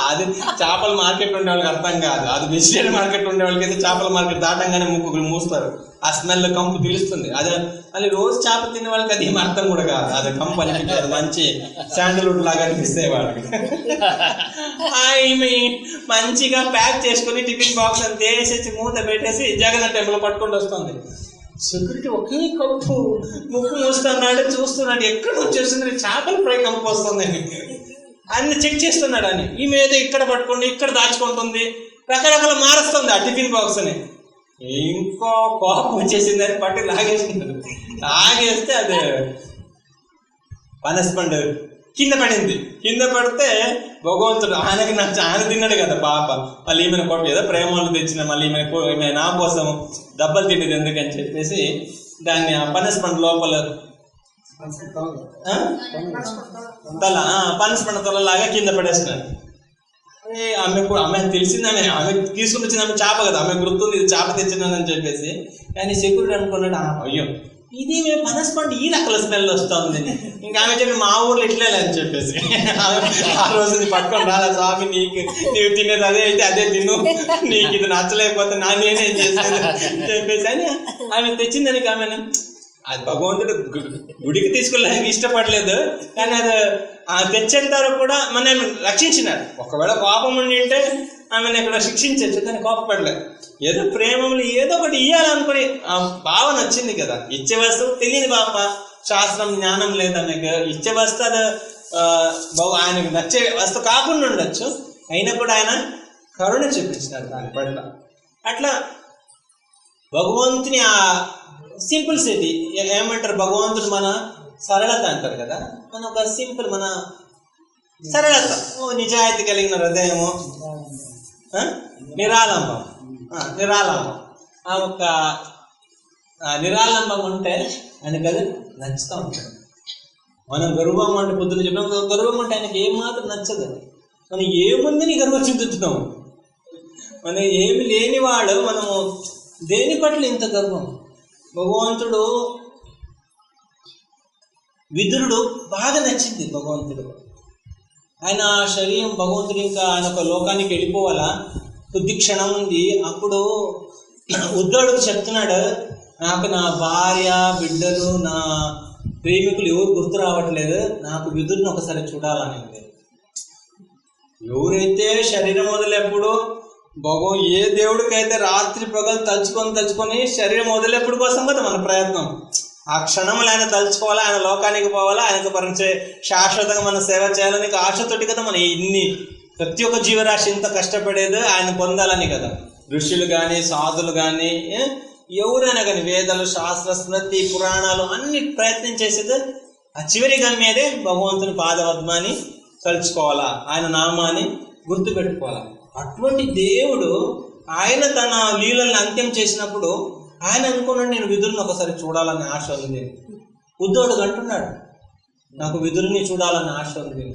అది చేపల మార్కెట్ ఉండే వాళ్ళకి అర్థం కాదు, అది వెజిటేరియన్ మార్కెట్ ఉండే వాళ్ళకి అయితే చేపల మార్కెట్ దాటంగానే ముక్కు మూస్తారు. ఆ స్మెల్ కంపు తెలుస్తుంది. అది మళ్ళీ రోజు చేప తినే వాళ్ళకి అది ఏం అర్థం కూడా కాదు, అది కంపు అనిపించదు, మంచి శాండల్వుడ్ లాగా అనిపిస్తాయి వాళ్ళకి. ఈమె మంచిగా ప్యాక్ చేసుకుని టిఫిన్ బాక్స్ అంత వేసేసి మూత పెట్టేసి జగన్నాథ్ టెంపుల్ పట్టుకొని వస్తుంది. సెక్యూరిటీ ఒకే కంపు, ముక్కు మూస్తున్నాడు, చూస్తున్నాడు ఎక్కడ వచ్చేస్తుంది, చేపల ఫ్రై కంపు వస్తుంది అన్ని చెక్ చేస్తున్నాడు అని. ఈమె ఏదో ఇక్కడ పట్టుకోండి, ఇక్కడ దాచుకుంటుంది, రకరకాల మారుస్తుంది ఆ టిఫిన్ బాక్స్ అని. ఇంకో కోపం వచ్చేసింది అని పట్టి లాగేసింది. లాగేస్తే అది పనస్పండు కింద పడింది. కింద పడితే భగవంతుడు ఆయనకి ఆయన తిన్నాడు కదా పాప, మళ్ళీ ఈమెను కొట్టు ఏదో ప్రేమలు తెచ్చిన మళ్ళీ ఈమె నా కోసం దెబ్బలు తిండేది ఎందుకని చెప్పేసి దాన్ని ఆ పనస్పండు లోపల పనస్పండు తొలలాగా కింద పడేసినాడు. ఆమె తెలిసింది, ఆమె తీసుకుని వచ్చింది, ఆమె చేప కదా, ఆమె గుర్తుంది ఇది చేప తెచ్చినానని చెప్పేసి. కానీ సెక్యూరిటీ అనుకున్నాడు, అయ్యో ఇది మేము పనస్పండు ఈ రకాల స్మెల్ వస్తుంది. ఇంకా ఆమె చెప్పి మా ఊర్లో ఇట్లే అని చెప్పేసి ఆ రోజు పట్టుకొని రాలా స్వామి, నీవు తినేది అదే అయితే అదే తిను, నీకు ఇది నచ్చలేకపోతే నేనేం చేసేది చెప్పేసి అని ఆమె తెచ్చిందని. ఆమె అది భగవంతుడు గుడికి తీసుకెళ్ళడానికి ఇష్టపడలేదు, కానీ అది తెచ్చేంత వరకు కూడా మనం రక్షించినాడు. ఒకవేళ కోపం ఉండి ఉంటే ఆమెను ఇక్కడ శిక్షించచ్చు, కానీ కోపపడలేదు. ఏదో ప్రేమలు ఏదో ఒకటి ఇవ్వాలనుకుని ఆ భావన వచ్చింది కదా. ఇచ్చే వస్తువు తెలియదు పాప, శాస్త్రం జ్ఞానం లేదు ఆమెకు. ఇచ్చే వస్తువు అది ఆయనకు నచ్చే వస్తువు కాకుండా ఉండొచ్చు, అయినప్పుడు ఆయన కరుణ చూపించినాడు దాని పట్ల. అట్లా భగవంతుని ఆ సింపుల్సిటీ ఏమంటారు, భగవంతుడు మన సరళత అంటారు కదా, మన ఒక సింపుల్ మన సరళత, నిజాయితీ కలిగిన హృదయము, నిరాలంబం. ఆ ఒక నిరాలంబం ఉంటే ఆయనకు అది నచ్చుతూ ఉంటుంది. మనం గర్వం అంటే పొద్దున్న చెప్పిన గర్వం అంటే ఆయనకి ఏమాత్రం నచ్చదు. మనం ఏముందని గర్వం చెందుతున్నాము, మనం ఏమి లేనివాడు మనము దేని పట్ల ఇంత గర్వం. భగవంతుడు విదురుడు బాగా నచ్చింది భగవంతుడు. ఆయన శరీరం భగవంతుడు ఇంకా ఆయన ఒక లోకానికి వెళ్ళిపోవాలా, కొద్ది క్షణం ఉంది. అప్పుడు ఉద్ధవుడికి చెప్తున్నాడు, నాకు నా భార్య బిడ్డలు నా ప్రేమికులు ఎవరు గుర్తు రావట్లేదు, నాకు విదురుని ఒకసారి చూడాలని ఉంది. ఎవరైతే శరీరం వదిలేప్పుడు ఏ దేవుడికైతే రాత్రి పగలు తలుచుకొని శరీరం వదిలేప్పుడు కోసం కదా మన ప్రయత్నం. ఆ క్షణంలో ఆయన తలుచుకోవాలా, ఆయన లోకానికి పోవాలా, ఆయనకు పరిచే శాశ్వతంగా మన సేవ చేయాలని ఆశతోటి కదా మన ఇన్ని ప్రతి ఒక్క జీవరాశి ఇంత కష్టపడేది ఆయన పొందాలని కదా. ఋషులు కానీ సాధులు కానీ ఎవరైనా కానీ వేదాలు, శాస్త్ర, స్మృతి, పురాణాలు అన్ని ప్రయత్నం చేసేది ఆ చివరి గమ్యేదే భగవంతుని పాదపద్మాన్ని తలుచుకోవాలా, ఆయన నామాన్ని గుర్తుపెట్టుకోవాలా. అటువంటి దేవుడు ఆయన తన లీలల్ని అంత్యం చేసినప్పుడు ఆయన అనుకున్నాడు, నేను విదురుని ఒకసారి చూడాలని ఆశ ఉంది. ఉద్ధవుడు అంటున్నాడు, నాకు విదురుని చూడాలని ఆశ ఉంది.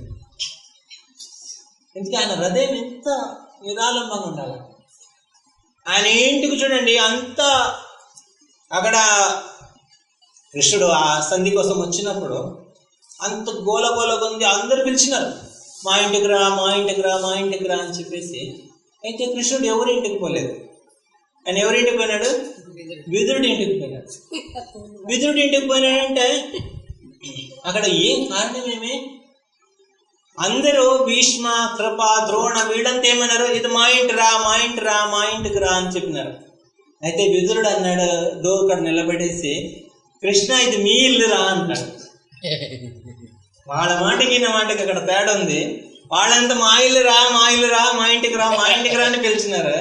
ఎందుకంటే ఆయన హృదయం ఎంత నిరాలంబంగా ఉండాలి. ఆయన ఇంటికి చూడండి, అంతా అక్కడ కృష్ణుడు ఆ సంధి కోసం వచ్చినప్పుడు అంత గోలగోలగా ఉంది. అందరు పిలిచినారు, మా ఇంటికి రా, మా ఇంటికి రా, మా ఇంటికి రా అని చెప్పేసి. అయితే కృష్ణుడు ఎవరి ఇంటికి పోలేదు. ఆయన ఎవరింటికి పోయినాడు? విదురుడి ఇంటికి పోయినాడు. విదురుడి ఇంటికి పోయినాడంటే అక్కడ ఏం కారణం ఏమి? అందరూ భీష్మ, కృప, ద్రోణ వీళ్ళంతా ఏమన్నారు? ఇది మా ఇంటి రా, మా ఇంటి రా, మా ఇంటికి రా అని చెప్పినారు. అయితే విదురుడు అన్నాడు, డోర్ కాడ నిలబెట్టేసి, కృష్ణ ఇది మీ ఇల్లు రా అంటాడు. వాళ్ళ మాటకి నా మాటకి అక్కడ తేడా ఉంది. వాళ్ళంతా మా ఇల్లు రా, మా ఇల్లు రా, మా ఇంటికి రా, మా ఇంటికి రా అని పిలిచినారు.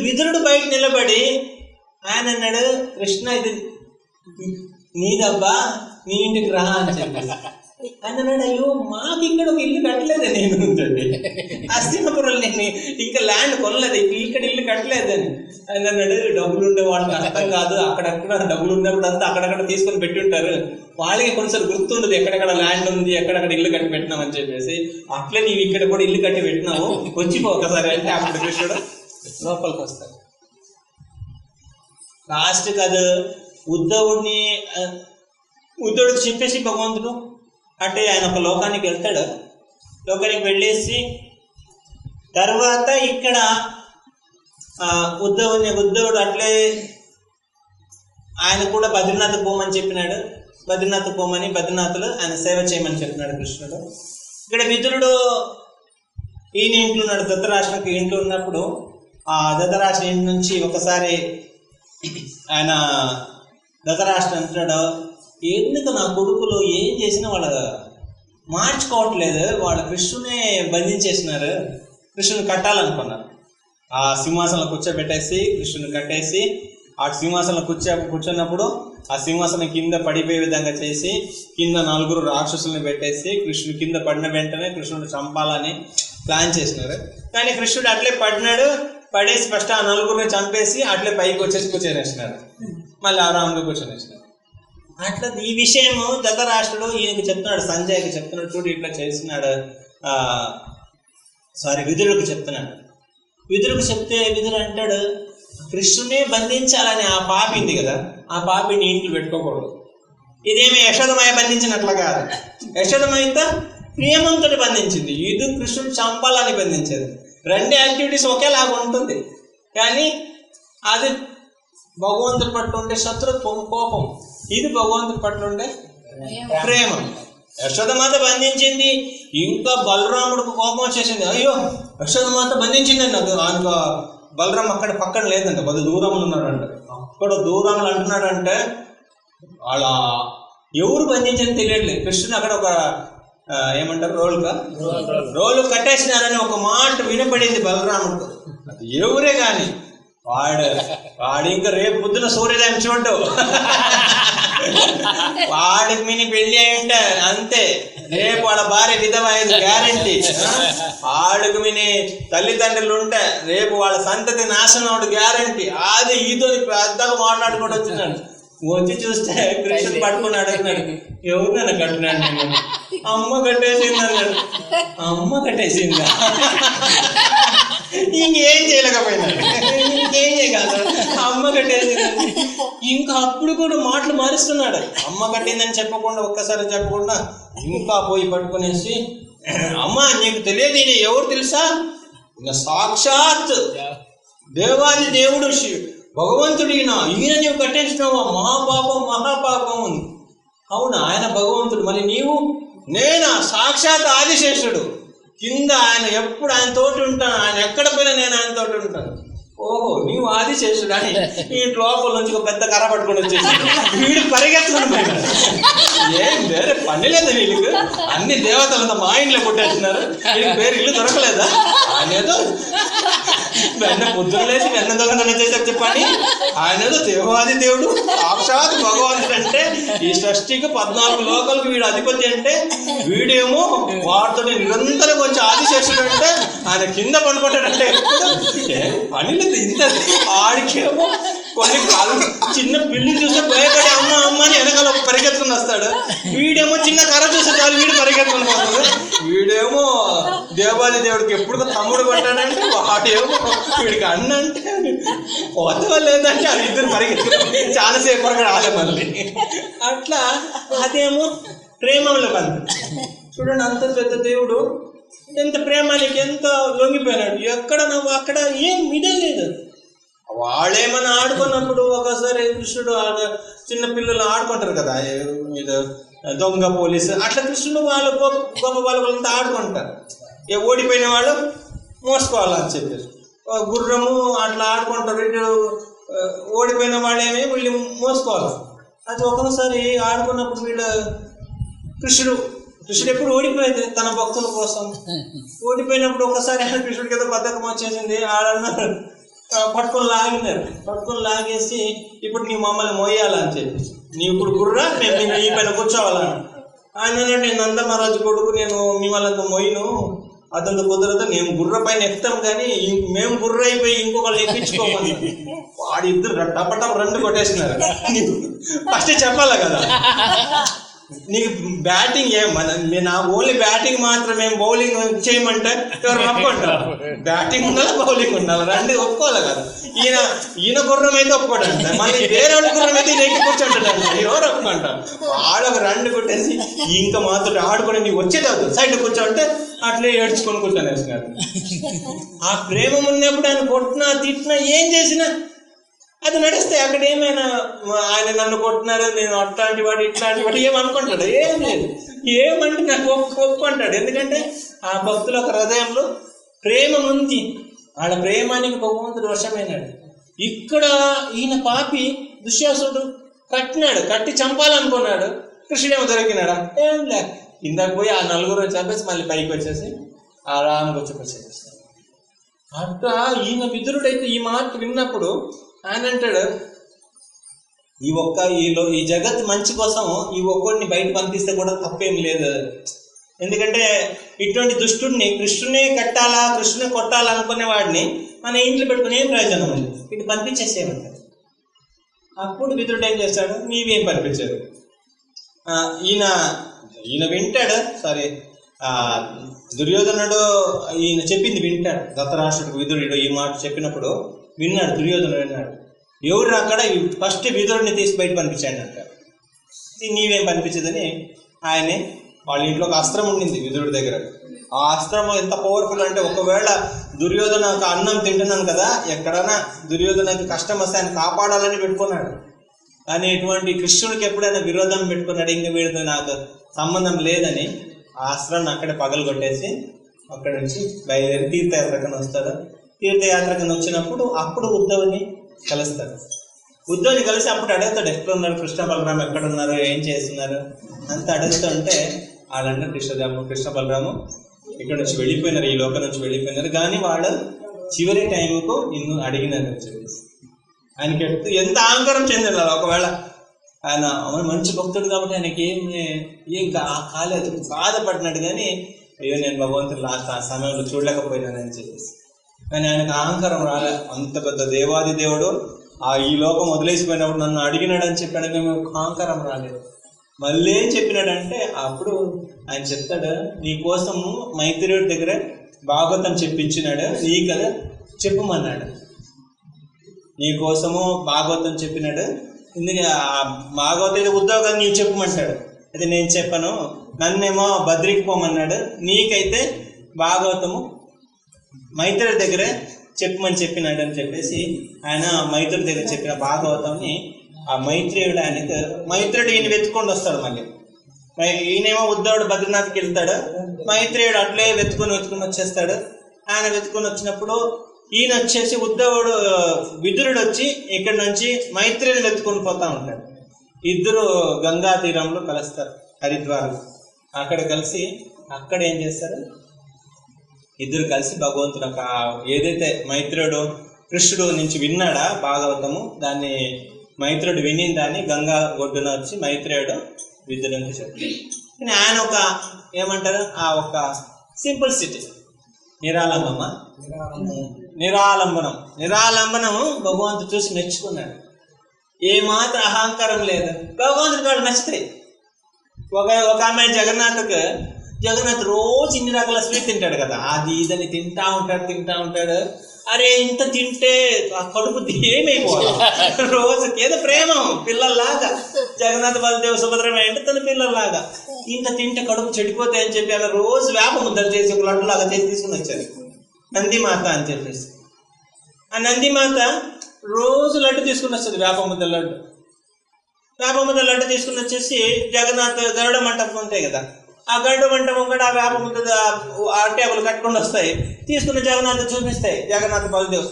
విదురుడు బయట నిలబడి ఆయన అన్నాడు, కృష్ణ ఇది నీదబ్బా, నీ ఇంటికి రా అని చెప్పేసి. ఆయన అన్నాడు, అయ్యో మాకు ఇక్కడ ఒక ఇల్లు కట్టలేదే నేను, హస్తినాపురంలో నేను ఇంకా ల్యాండ్ కొనలేదు, ఇక్కడ ఇల్లు కట్టలేదని. ఆయన అన్నాడు, డబ్బులు ఉండే వాళ్ళకి అర్థం కాదు, అక్కడక్కడ డబ్బులు ఉన్నప్పుడు అంతా అక్కడక్కడ తీసుకొని పెట్టి ఉంటారు, వాళ్ళకి కొంచెం గుర్తుండదు ఎక్కడెక్కడ ల్యాండ్ ఉంది, ఎక్కడెక్కడ ఇల్లు కట్టి పెట్టినామని చెప్పేసి. అట్లే నీవు ఇక్కడ కూడా ఇల్లు కట్టి పెట్టినావు, వచ్చిపో ఒకసారి అంటే అప్పుడు కృష్ణుడు లోపలికి వస్తాడు. లాస్ట్ కాదు ఉద్ధవుడికి చెప్పేసి భగవంతుడు అంటే ఆయన ఒక లోకానికి వెళ్తాడు. లోకానికి వెళ్ళేసి తర్వాత ఇక్కడ ఉద్ధవుడు అట్లే ఆయన కూడా బద్రీనాథ్ పోమని చెప్పినాడు. బద్రీనాథ్ పోమని, బద్రీనాథ్లో ఆయన సేవ చేయమని చెప్పినాడు కృష్ణుడు. ఇక్కడ విదురుడు ఈయన ఇంట్లో ఉన్నాడు, ధృతరాష్ట్రునికి ఇంట్లో ఉన్నప్పుడు ఆ ధృతరాష్ట్ర ఇంటి నుంచి ఒకసారి ఆయన ధృతరాష్ట్రుడు అంటున్నాడు, ఎందుకు నా కొడుకులు ఏం చేసినా వాళ్ళ మార్చుకోవట్లేదు, వాళ్ళ కృష్ణునే బంధించేసినారు, కృష్ణుని కట్టాలనుకున్నారు. ఆ సింహాసనంలో కూర్చోబెట్టేసి కృష్ణుని కట్టేసి ఆ సింహాసనంలో కూర్చున్నప్పుడు ఆ సింహాసనం కింద పడిపోయే విధంగా చేసి కింద 4 రాక్షసులను పెట్టేసి కృష్ణుడు కింద పడిన వెంటనే కృష్ణుడు చంపాలని ప్లాన్ చేసినారు. కానీ కృష్ణుడు అట్లే పడేసి ఫస్ట్ ఆ 4 చంపేసి అట్లే పైకి వచ్చేసి కూర్చొనేసినారు, మళ్ళీ ఆరాంగా కూర్చొనేసినారు. అట్లా ఈ విషయము ధృతరాష్ట్రుడు ఈయనకి చెప్తున్నాడు, సంజయ్కి చెప్తున్నాడు, చూడు ఇట్లా చేస్తున్నాడు, విదురుడికి చెప్తున్నాడు. విదురుడికి చెప్తే విదురు అంటాడు, కృష్ణునే బంధించాలని ఆ పాపింది కదా, ఆ పాపిని ఇంట్లో పెట్టుకోకూడదు. ఇదేమి యశోదమాయ బంధించినట్లు కాదు, యశోదమాయతో ప్రేమంతో బంధించింది, ఇది కృష్ణుడు చంపాలని బంధించేది. 2 యాక్టివిటీస్ ఒకేలాగా ఉంటుంది, కానీ అది భగవంతుడి పట్ల ఉండే శత్రుత్వం, కోపం, ఇది భగవంతుడి పట్ల ఉండే ప్రేమ. యశోదమాత బంధించింది, ఇంకా బలరాముడికి కోపం వచ్చేసింది, అయ్యో యశోదమాత బంధించింది అన్నది. ఆయనకు బలరాం అక్కడ పక్కన లేదంట, కొద్ది దూరంలో ఉన్నాడంట. అక్కడ దూరంలో అంటున్నాడంటే వాళ్ళ ఎవరు బంధించని తెలియట్లేదు. కృష్ణుడు అక్కడ ఒక ఏమంటారు రోలు కట్టేసినారని ఒక మాట వినపడింది బలరాముడికి. అది ఎవరే కానీ వాడు ఇంకా రేపు పొద్దున సూర్యోదయం చూడ్డు, వాడికి మిని పెళ్లి అయింట అంతే, రేపు వాళ్ళ భార్య విధవ అయ్యేది గ్యారంటీ. వాడికి మిని తల్లిదండ్రులు ఉంటే రేపు వాళ్ళ సంతతి నాశనం అవడు గ్యారంటీ. అది ఈతో పెద్దగా మాట్లాడుకుంటూ వచ్చినాడు. వచ్చి చూస్తే కృష్ణుడు పట్టుకున్నాడు, అన్నాడు, ఎవరు నన్ను కట్టినాడు? నేను అమ్మ కట్టేసింది అన్నాడు. అమ్మ కట్టేసిందా? ఇంకేం చేయలేకపోయినాడు, ఇంకేం చేయగలరు, అమ్మ కట్టేసింది. ఇంకా అప్పుడు కూడా మాటలు మారుస్తున్నాడు. అమ్మ కట్టిందని చెప్పకుండా, ఒక్కసారి చెప్పకుండా ఇంకా పోయి పట్టుకునేసి, అమ్మ నీకు తెలియదు ఈయన ఎవరు తెలుసా? సాక్షాత్ దేవాది దేవుడు భగవంతుడు ఈయన నీవు కట్టేసినావా? మహాపాపం ఉంది. అవునా, ఆయన భగవంతుడు, మరి నీవు? నేనా? సాక్షాత్ ఆదిశేషుడు, కింద ఆయన ఎప్పుడు ఆయన తోటి ఉంటాను, ఆయన ఎక్కడ పోయినా నేను ఆయన తోటి ఉంటాను. ఓహో నీవు ఆదిశేషుడు అని ఈ లోపల నుంచి ఒక పెద్ద కర్ర పట్టుకొని వచ్చేసి వీడు పరిగెత్తుకొని పోయినాడు. ఏం వేరే పని లేదు వీళ్ళకి, అన్ని దేవతలంతా మా ఇంట్లో కొట్టేస్తున్నారు, వీళ్ళకి వేరే ఇల్లు దొరకలేదా? ఆయన ఏదో పొద్దున లేచి వెన్న దొంగతనం చేశారు చెప్పండి. ఆయన ఏదో దేవాది దేవుడు, సాక్షాత్ భగవంతుడు అంటే ఈ సృష్టికి 14 లోకాలకు వీడు అధిపతి అంటే, వీడేమో వాడితో నిరంతరం వచ్చి ఆదిశేషుడు అంటే ఆయన కింద పడుకుంటాడంటే పని లేదు. ఇంత ఆడికేమో కొన్ని కాలు చిన్న పిల్లి చూస్తే భయపడి అమ్మ అమ్మ అని వెనకాల పరిగెత్తుకుని వస్తాడు. వీడేమో చిన్న కర్ర చూస్తే చాలు వీడు పరిగెత్తుకుని పోతాడు. వీడేమో దేవాది దేవుడికి ఎప్పుడు తమ్ముడు కొట్టాడంటే వాడేమో వీడికి అన్న అంటే కొత్త వాళ్ళు ఏంటంటే అది ఇద్దరు పరిగెత్తుకుని చాలాసేపు వరకు రాలే మళ్ళీ. అట్లా అదేమో ప్రేమలో బంధం. చూడండి, అంత పెద్ద దేవుడు ఎంత ప్రేమానికి ఎంత లొంగిపోయినాడు. ఎక్కడ నువ్వు అక్కడ ఏం మిడల్ లేదు. వాళ్ళేమన్నా ఆడుకున్నప్పుడు ఒకసారి కృష్ణుడు చిన్న పిల్లలు ఆడుకుంటారు కదా, ఇది దొంగ పోలీసు, అట్లా కృష్ణుడు వాళ్ళు గొప్ప వాళ్ళంతా ఆడుకుంటారు. ఓడిపోయిన వాళ్ళు మోసుకోవాలని చెప్పేసి గుర్రము అట్లా ఆడుకుంటారు. ఇటు ఓడిపోయిన వాళ్ళేమీ వీళ్ళు మోసుకోవాలి. అది ఒకసారి ఆడుకున్నప్పుడు వీళ్ళు కృష్ణుడు ఎప్పుడు ఓడిపోయేది తన భక్తుల కోసం. ఓడిపోయినప్పుడు ఒకసారి కృష్ణుడికి ఏదో బద్ధకం వచ్చేసింది. ఆడన్నారు పట్టుకొని లాగేసి ఇప్పుడు నీ మమ్మల్ని మోయాలని చెప్పి, నీ ఇప్పుడు గుర్రా మేము ఈ పైన కూర్చోవాలని. ఆయన నేను నందమహారాజు కొడుకు, నేను మిమ్మల్ని మోయిను, అతను కుదరదు, మేము గుర్ర పైన ఎక్కుతాం కానీ మేము గుర్ర అయిపోయి ఇంకొకళ్ళు ఎక్కించుకోమని. వాడిద్దరు టపటం రెండు కొట్టేసినారు. ఫస్ట్ చెప్పాలి కదా, నీకు బ్యాటింగ్ నా ఓన్లీ బ్యాటింగ్ మాత్రమే, బౌలింగ్ చేయమంటే ఎవరు ఒప్పుకుంటారు. బ్యాటింగ్ ఉండాలి, బౌలింగ్ ఉండాలి, రెండు ఒప్పుకోవాలి కదా. ఈయన గుర్రం అయితే ఒప్పుకోడంట, మళ్ళీ వేరే వాళ్ళ గుర్రం అయితే ఈయన ఎక్కి కూర్చుంటాడు. ఎవరు ఒప్పుకుంటారు? ఆడొక రెండు కొట్టేసి ఇంకా మాతో ఆడుకొని నీకు వచ్చేది అవుతుంది, సైడ్ కూర్చోంటే అట్లే ఏడ్చుకొని కూర్చొనేసినారు. ఆ ప్రేమ ఉన్నప్పుడు ఆయన కొట్టినా తిట్టినా ఏం చేసినా అది నడిస్తే అక్కడ ఏమైనా ఆయన నన్ను కొట్టినారు, నేను అట్లాంటి వాడు ఇట్లాంటి వాడు ఏమనుకుంటాడు? ఏం లేదు. ఏమంటే నాకు ఒప్పుకుంటాడు. ఎందుకంటే ఆ భక్తుల ఒక హృదయంలో ప్రేమ ఉంది. వాళ్ళ ప్రేమానికి భగవంతుడు వశమైనాడు. ఇక్కడ ఈయన పాపి దుశ్శాసుడు కట్టి చంపాలనుకున్నాడు. కృష్ణుడేమో దొరికినాడా? ఏం లే, కిందకు పోయి ఆ నలుగురు చంపేసి మళ్ళీ పైకి వచ్చేసి ఆరాంగా వచ్చేసేస్తాడు. అట్లా ఈయన విదురుడైతే ఈ మాట విన్నప్పుడు ఆయన అంటాడు, ఈ జగత్ మంచి కోసం ఈ ఒక్కడిని బయట పంపిస్తే కూడా తప్పేం లేదు. ఎందుకంటే ఇటువంటి దుష్టుడిని కృష్ణునే కట్టాలా, కృష్ణుని కొట్టాలా అనుకునే వాడిని మన ఇంట్లో పెట్టుకుని ఏం ప్రయోజనం ఉంది, ఇటు పంపించేసేయమంటారు. అప్పుడు విదురుడు ఏం చేస్తాడు, నీవేం పంపించాడు. ఈయన వింటాడు. సారీ, దుర్యోధనుడు ఈయన చెప్పింది వింటాడు. ధృతరాష్ట్రుడికి విదురుడు ఈ మాట చెప్పినప్పుడు విన్నాడు. దుర్యోధనుడు విన్నాడు. ఎవరు అక్కడ ఫస్ట్ విదురుడిని తీసి బయట పంపించాడు అంటారు. నీవేం పంపించదని ఆయనే వాళ్ళ ఇంట్లో ఒక అస్త్రం ఉండింది విదురుడి దగ్గర. ఆ అస్త్రం ఎంత పవర్ఫుల్ అంటే, ఒకవేళ దుర్యోధన అన్నం తింటున్నాను కదా, ఎక్కడైనా దుర్యోధనకి కష్టం వస్తే ఆయన కాపాడాలని పెట్టుకున్నాడు. కానీ ఎటువంటి కృష్ణుడికి ఎప్పుడైనా విరోధం పెట్టుకున్నాడు, ఇంక వీడితో నాకు సంబంధం లేదని ఆ అస్త్రాన్ని అక్కడే పగలు కొట్టేసి అక్కడి నుంచి బయలుదేరి తీర్థయాత్రకని వస్తాడు. తీర్థయాత్రకని వచ్చినప్పుడు అప్పుడు ఉద్ధవుని కలుస్తాడు. ఉద్ధవుని కలిసి అప్పుడు అడుగుతాడు, ఎక్కడున్నారు కృష్ణ బలరాము, ఎక్కడున్నారు, ఏం చేస్తున్నారు అంతా అడుగుతుంటే వాళ్ళంటే కృష్ణ బలరాము ఇక్కడ నుంచి వెళ్ళిపోయినారు, ఈ లోకం నుంచి వెళ్ళిపోయినారు, కానీ వాళ్ళు చివరి టైంకు నిన్ను అడిగినారు అని చెప్పేసి ఆయనకి ఎంత అహంకారం చెందినారు. ఒకవేళ ఆయన మంచి భక్తుడు కాబట్టి ఆయనకి ఏం కాలేదు, బాధపడినాడు. కానీ అయ్యో నేను భగవంతుడు లాస్ట్ ఆ సమయంలో చూడలేకపోయినానని చెప్పేసి. కానీ ఆయనకు అహంకారం రాలే. అంత పెద్ద దేవాది దేవుడు ఈ లోకం వదిలేసిపోయినప్పుడు నన్ను అడిగినాడని చెప్పాడు, కానీ అహంకారం రాలేదు. మళ్ళీ ఏం చెప్పినాడంటే అప్పుడు ఆయన చెప్తాడు, నీ కోసము మైత్రేయుడి దగ్గర భాగవతం చెప్పించినాడు, నీ కదా చెప్పమన్నాడు. నీ కోసము భాగవతం చెప్పినాడు, ఎందుకంటే ఆ భాగవత ఉద్యోగం నీవు చెప్పమంటాడు. అయితే నేను చెప్పను, నన్నేమో బద్రికి పోమన్నాడు, నీకైతే భాగవతము మైత్రేయుడి దగ్గర చెప్పమని చెప్పినాడు అని చెప్పేసి ఆయన మైత్రేయుడి దగ్గర చెప్పిన భాగవతంని ఆ మైత్రేయుడు మైత్రేయుడు ఈయన వెతుక్కొని వస్తాడు. మళ్ళీ ఈయనేమో ఉద్ధవుడు బద్రీనాథ్కి వెళ్తాడు, మైత్రేయుడు అట్లే వెతుకొని వచ్చేస్తాడు. ఆయన వెతుకొని వచ్చినప్పుడు ఈయన వచ్చేసి విదురుడు వచ్చి ఇక్కడ నుంచి మైత్రేయుని వెతుకొని పోతా ఉంటాడు. ఇద్దరు గంగా తీరంలో కలుస్తారు, హరిద్వార్. అక్కడ కలిసి అక్కడ ఏం చేస్తారు, ఇద్దరు కలిసి భగవంతుడు ఏదైతే మైత్రేయుడు కృష్ణుడు నుంచి విన్నాడా భాగవతము, దాన్ని మైత్రేయుడు విని దాన్ని గంగా ఒడ్డున వచ్చి మైత్రేయుడు విదురునికి చెప్తాడు. కానీ ఆయన ఏమంటారు, ఒక సింపుల్ సిటీ, నిరాలంబనము భగవంతుడు చూసి మెచ్చుకున్నాడు. ఏమాత్రం అహంకారం లేదు. భగవంతుడికి వాళ్ళు నచ్చుతాయి. ఒక ఆమె జగన్నాథ్కి జగన్నాథ్ రోజు ఇన్ని రకాల స్వీట్ తింటాడు కదా, అది ఇదని తింటా ఉంటాడు. అరే ఇంత తింటే ఆ కడుపు ఏమైపోవాలి, రోజుకి ఏదో ప్రేమ పిల్లల్లాగా. జగన్నాథ బలదేవ సుభద్రమే అంటే తన పిల్లల్లాగా. ఇంత తింటే కడుపు చెడిపోతే అని చెప్పి అలా రోజు వేప ముద్దలు చేసి ఒక లడ్డు లాగా చేసి తీసుకుని వచ్చారు నందిమాత అని చెప్పేసి. ఆ నందిమాత రోజు లడ్డు తీసుకుని వస్తుంది, వేప ముద్ద లడ్డు తీసుకుని వచ్చేసి జగన్నాథ్ గరుడ మంటపం ఉంటాయి కదా, ఆ గరుడ మంటపం కూడా ఆ వేప ముద్ద టేబుల్ కట్టుకుని వస్తాయి, తీసుకుని జగన్నాథ్ చూపిస్తాయి. జగన్నాథ బలదేవ్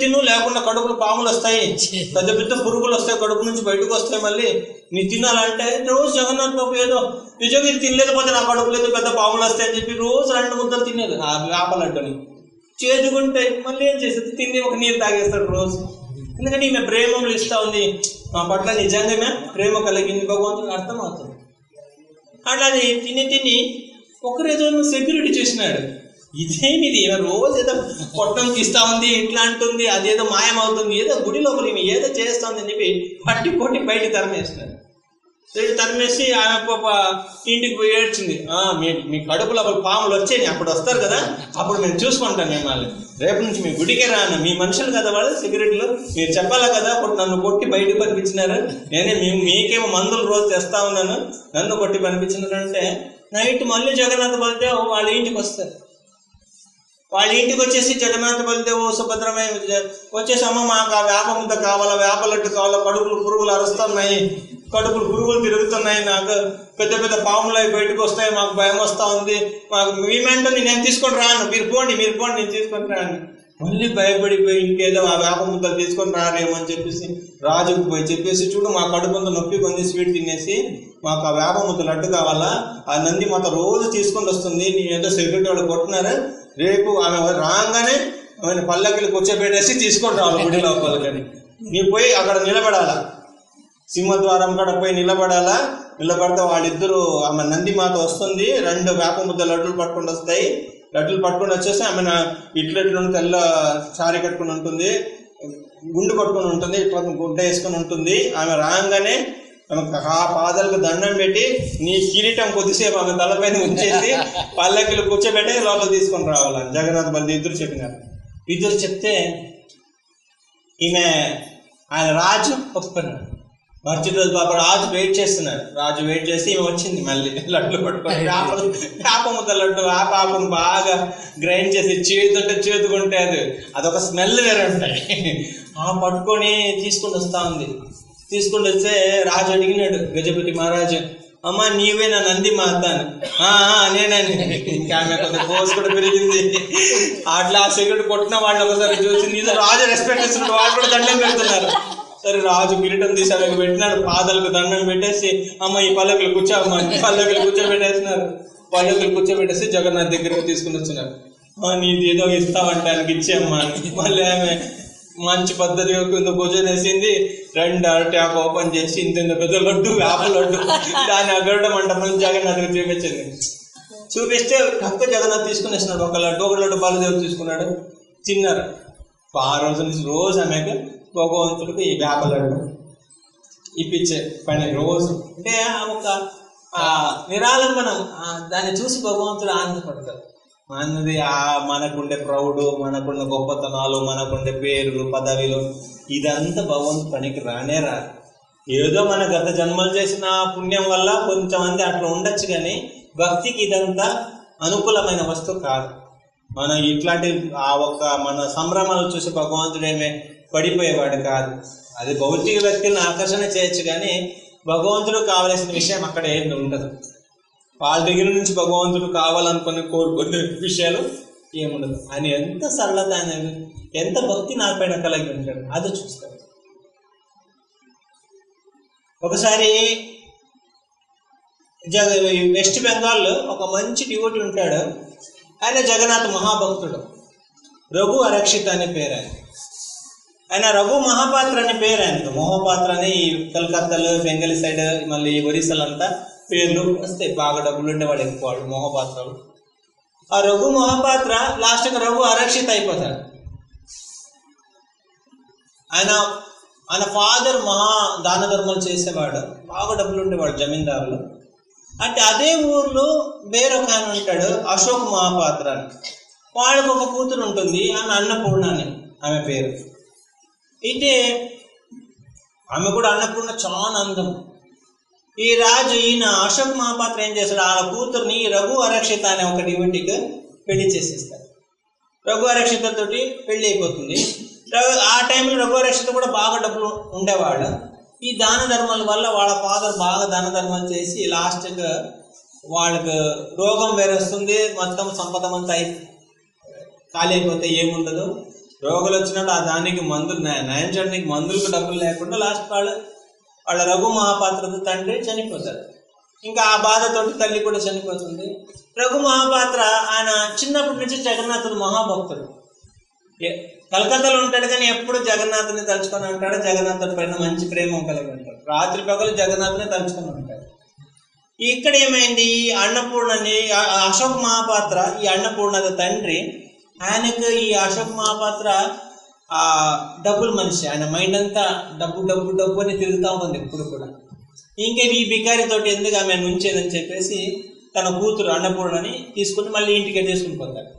తిను లేకుండా కడుపులు పాములు వస్తాయి, పెద్ద పెద్ద పురుగులు వస్తాయి, కడుపు నుంచి బయటకు వస్తాయి, మళ్ళీ నీ తినాలంటే రోజు జగన్నాథ్ బాబు ఏదో నిజంగా ఇది తినలేకపోతే నా కడుపు లేదు పెద్ద పాములు వస్తాయి అని చెప్పి రోజు 2 ముద్దలు తినేది ఆ వేప లడ్డుని. చేదుకుంటాయి, మళ్ళీ ఏం చేస్తుంది, తిని ఒక నీరు తాగేస్తాడు రోజు. ఎందుకంటే ఈమె ప్రేమలు ఇస్తా ఉంది, మా పట్ల నిజంగా ప్రేమ కలిగింది భగవంతుడికి అర్థమవుతుంది. అట్లాది తిని ఒకరేదో సెక్యూరిటీ చేసినాడు, ఇదేమిది ఈమె రోజు ఏదో పొట్టం తీస్తా ఉంది, ఇట్లా అంటుంది, అదేదో మాయమవుతుంది, ఏదో గుడి లోపల ఈమె ఏదో చేస్తా ఉంది అని చెప్పి పట్టి బయటికి తరిమేసినాడు. తరిమేసి ఆమె ఇంటికి పోయి ఏడ్చింది, మీ కడుపు లోపల పాములు వచ్చాయి, అప్పుడు వస్తారు కదా, అప్పుడు మేము చూసుకుంటాం మిమ్మల్ని, రేపు నుంచి మీ గుడికే రాను, మీ మనుషులు కదా వాళ్ళు సెక్యూరిటీలో, మీరు చెప్పాలా కదా, అప్పుడు నన్ను కొట్టి బయటకు పంపించినారు, నేనే మీకేమో మందులు రోజు తెస్తా ఉన్నాను, నన్ను కొట్టి పంపించినారంటే నైట్ మళ్ళీ జగన్నాథ బలదేవ్ వాళ్ళ ఇంటికి వస్తారు. వాళ్ళ ఇంటికి వచ్చేసి జగన్నాథ బలదేవ్ సుభద్రమయ్య వచ్చేసి, అమ్మ మాకు ఆ వేప ముద్ద కావాలా, వేప లడ్డు కావాలా, కడుపులు పురుగులు అరుస్తున్నాయి, కడుపులు పురుగులు తిరుగుతున్నాయి, నాకు పెద్ద పెద్ద పాములు అవి బయటకు వస్తాయి, మాకు భయం వస్తూ ఉంది, మాకు మేమేంటో నేను తీసుకొని రాను, మీరు పోండి నేను తీసుకొని రాను. మళ్ళీ భయపడిపోయి ఇంకేదో ఆ వేప ముద్దలు తీసుకొని రారేమో అని చెప్పేసి రాజుకు పోయి చెప్పేసి, చూడు మా కడుపుంత నొప్పి కొంది స్వీట్ తినేసి మాకు ఆ వేప ముద్ద లడ్డు కావాలా, ఆ నంది మాత రోజు తీసుకొని వస్తుంది, నేను ఏదో సెక్యూరిటీ వాళ్ళు కొట్టినారు, రేపు ఆమె రాగానే ఆమె పల్లకిలు కూర్చోబెట్టేసి తీసుకొని రావాలి గుడి లోపలికని, నీ పోయి అక్కడ నిలబడాలా, సింహద్వారం కాడ పోయి నిలబడితే వాళ్ళిద్దరూ ఆమె నందిమాత వస్తుంది, 2 వేప ముద్ద లడ్డులు పట్టుకొని వస్తాయి, లడ్డులు పట్టుకొని వచ్చేసి ఆమె ఇట్లెట్లు తెల్ల సారీ కట్టుకుని ఉంటుంది, గుండు కట్టుకుని ఉంటుంది, ఇట్లా గుడ్డ వేసుకొని ఉంటుంది. ఆమె రాగానే ఆమె ఆ పాదాలకు దండం పెట్టి నీ కిరీటం కొద్దిసేపు ఆమె తలపైన ఉంచేసి పల్లకిలు కూర్చోబెట్టి లోపల తీసుకొని రావాలని జగన్నాథ బలదేవ్ ఇద్దరు చెప్పినారు. ఇద్దరు చెప్తే ఈమె ఆయన రాజు ఒప్పుకున్నాడు. మర్చి రోజు బాబా రాజు వెయిట్ చేస్తున్నాడు, రాజు వెయిట్ చేసి ఈమె వచ్చింది మళ్ళీ లడ్లు పట్టుకొని, వేప ముద్ద లడ్డు ఆ పాపను బాగా గ్రైండ్ చేసి చేతుకుంటే అదొక స్మెల్ వేరే ఉంటాయి, పట్టుకొని తీసుకుని వస్తా ఉంది. తీసుకుని వస్తే రాజు అడిగినాడు గజపతి మహారాజు, అమ్మ నీవే నా నంది మాత అని. నేనని. ఇంకా ఆమె కొంత కోర్స్ కూడా పెరిగింది. అట్లా ఆ సెక్యూరిటీ కొట్టిన వాళ్ళు ఒకసారి చూసి నీతో రాజు రెస్పెక్ట్ ఇస్తున్నాడు, వాళ్ళు కూడా దండం పెడుతున్నారు. సరే రాజు కిరీటం తీసి ఆమెకు పెట్టినాడు, పాదాలకు దండం పెట్టేసి అమ్మ ఈ పల్లకులు కూర్చోమ్మా, పల్లకులు కూర్చోబెట్టేసినారు. పల్లకులు కూర్చోబెట్టేసి జగన్నాథ్ దగ్గరికి తీసుకుని వచ్చినారు. నీది ఏదో ఇస్తావంటే ఆయనకి ఇచ్చేమ్మా అని. మళ్ళీ ఆమె మంచి పద్ధతిగా కింద భోజనం వేసింది, 2 అరటాకు ఓపెన్ చేసి ఇంత పెద్ద లడ్డు వేప లడ్డు దాన్ని గరుడ మంటపం జగన్నాథ్కి చూపిస్తే తక్కువ జగన్నాథ్ తీసుకుని వేసినాడు. ఒక లడ్డు బలదేవ్ తీసుకున్నాడు, తిన్నారు. ఆ రోజు నుంచి రోజు ఆమెకు భగవంతుడికి ఈ వేప లడ్డు ఇప్పించే పని రోజు. అంటే ఒక నిరాలంబనం, దాన్ని చూసి భగవంతుడు ఆనందపడతారు. అన్నది మనకుండే ప్రౌఢు, మనకున్న గొప్పతనాలు, మనకుండే పేర్లు, పదవిలు, ఇదంతా భగవంతుడు పనికి రానే రాదు. ఏదో మన గత జన్మలు చేసిన పుణ్యం వల్ల కొంతమంది అట్లా ఉండొచ్చు, కానీ భక్తికి ఇదంతా అనుకూలమైన వస్తువు కాదు. మనం ఇట్లాంటి మన సంభ్రమాలు చూసి భగవంతుడేమే పడిపోయేవాడు కాదు. అది భౌతిక వ్యక్తులను ఆకర్షణ చేయొచ్చు, కానీ భగవంతుడు కావలసిన విషయం అక్కడ ఏమి ఉండదు. వాళ్ళ దగ్గర నుంచి భగవంతుడు కావాలనుకుని కోరుకునే విషయాలు ఏముండదు. ఆయన ఎంత సరళత, ఆయన ఎంత భక్తి నా పైన కలిగి ఉంటాడు అది చూస్తాడు. ఒకసారి వెస్ట్ బెంగాల్లో ఒక మంచి డివోటీ ఉంటాడు. ఆయన జగన్నాథ మహాభక్తుడు, రఘు అరక్షిత్ అనే పేరు ఆయన రఘు మహాపాత్ర అనే పేరు ఆయనకు. మహాపాత్ర అని కలకత్తాలో, బెంగాలీ సైడ్, మళ్ళీ ఒరిస్సాలంతా పేర్లు వస్తాయి. బాగా డబ్బులు ఉండేవాడు ఎక్కువ మహాపాత్రలు. ఆ రఘు మహాపాత్ర లాస్ట్గా రఘు అరక్షిత్ అయిపోతాడు. ఆయన ఫాదర్ మహా దాన ధర్మాలు చేసేవాడు, బాగా డబ్బులు ఉండేవాడు, జమీందారులు. అంటే అదే ఊర్లో వేరొక ఆయన ఉంటాడు, అశోక్ మహాపాత్ర అని. వాళ్ళకు ఒక కూతురు ఉంటుంది, ఆమె అన్నపూర్ణ అని ఆమె పేరు. అయితే ఆమె కూడా అన్నపూర్ణ చాలా అందం. ఈ రాజు ఈయన అశోక్ మహాపాత్ర ఏం చేస్తాడు, ఆ కూతుర్ని రఘు అరక్షిత అనే ఒక డివోటీకి పెళ్లి చేసేస్తాడు. రఘు అరక్షితతోటి పెళ్లి అయిపోతుంది. ఆ టైంలో రఘు అరక్షిత కూడా బాగా డబ్బులు ఉండేవాడు. ఈ దాన ధర్మాల వల్ల వాళ్ళ ఫాదర్ బాగా దాన ధర్మాలు చేసి లాస్ట్గా వాళ్ళకు రోగం వేరే వస్తుంది, మొత్తం సంపద అంతా ఖాళీ అయిపోతే ఏముండదు. రోగులు వచ్చినప్పుడు ఆ దానికి మందులు నయం చేయడానికి మందులకు డబ్బులు లేకుండా లాస్ట్ వాళ్ళ రఘు మహాపాత్ర తండ్రి చనిపోతాడు. ఇంకా ఆ బాధతోటి తల్లి కూడా చనిపోతుంది. రఘు మహాపాత్ర ఆయన చిన్నప్పటి నుంచి జగన్నాథుడు మహాభక్తుడు. కలకత్తాలో ఉంటాడు కానీ ఎప్పుడు జగన్నాథుని తలుచుకొని ఉంటాడు. జగన్నాథుడి పైన మంచి ప్రేమ కలిగి ఉంటాడు. రాత్రి పగలు జగన్నాథుని తలుచుకొని ఉంటాడు. ఇక్కడ ఏమైంది, ఈ అన్నపూర్ణని అశోక్ మహాపాత్ర, ఈ అన్నపూర్ణద తండ్రి, ఆయనకు ఈ అశోక్ మహాపాత్ర ఆ డబ్బుల మనిషి. ఆయన మైండ్ అంతా డబ్బు డబ్బు డబ్బు అని తిరుగుతూ ఉంటుంది ఎప్పుడు కూడా. ఇంకా ఈ బికారితోటి ఎందుకు ఆమె ఉంచేదని చెప్పేసి తన కూతురు అన్నపూర్ణని తీసుకుని మళ్ళీ ఇంటికి తీసుకుని పోతాడు.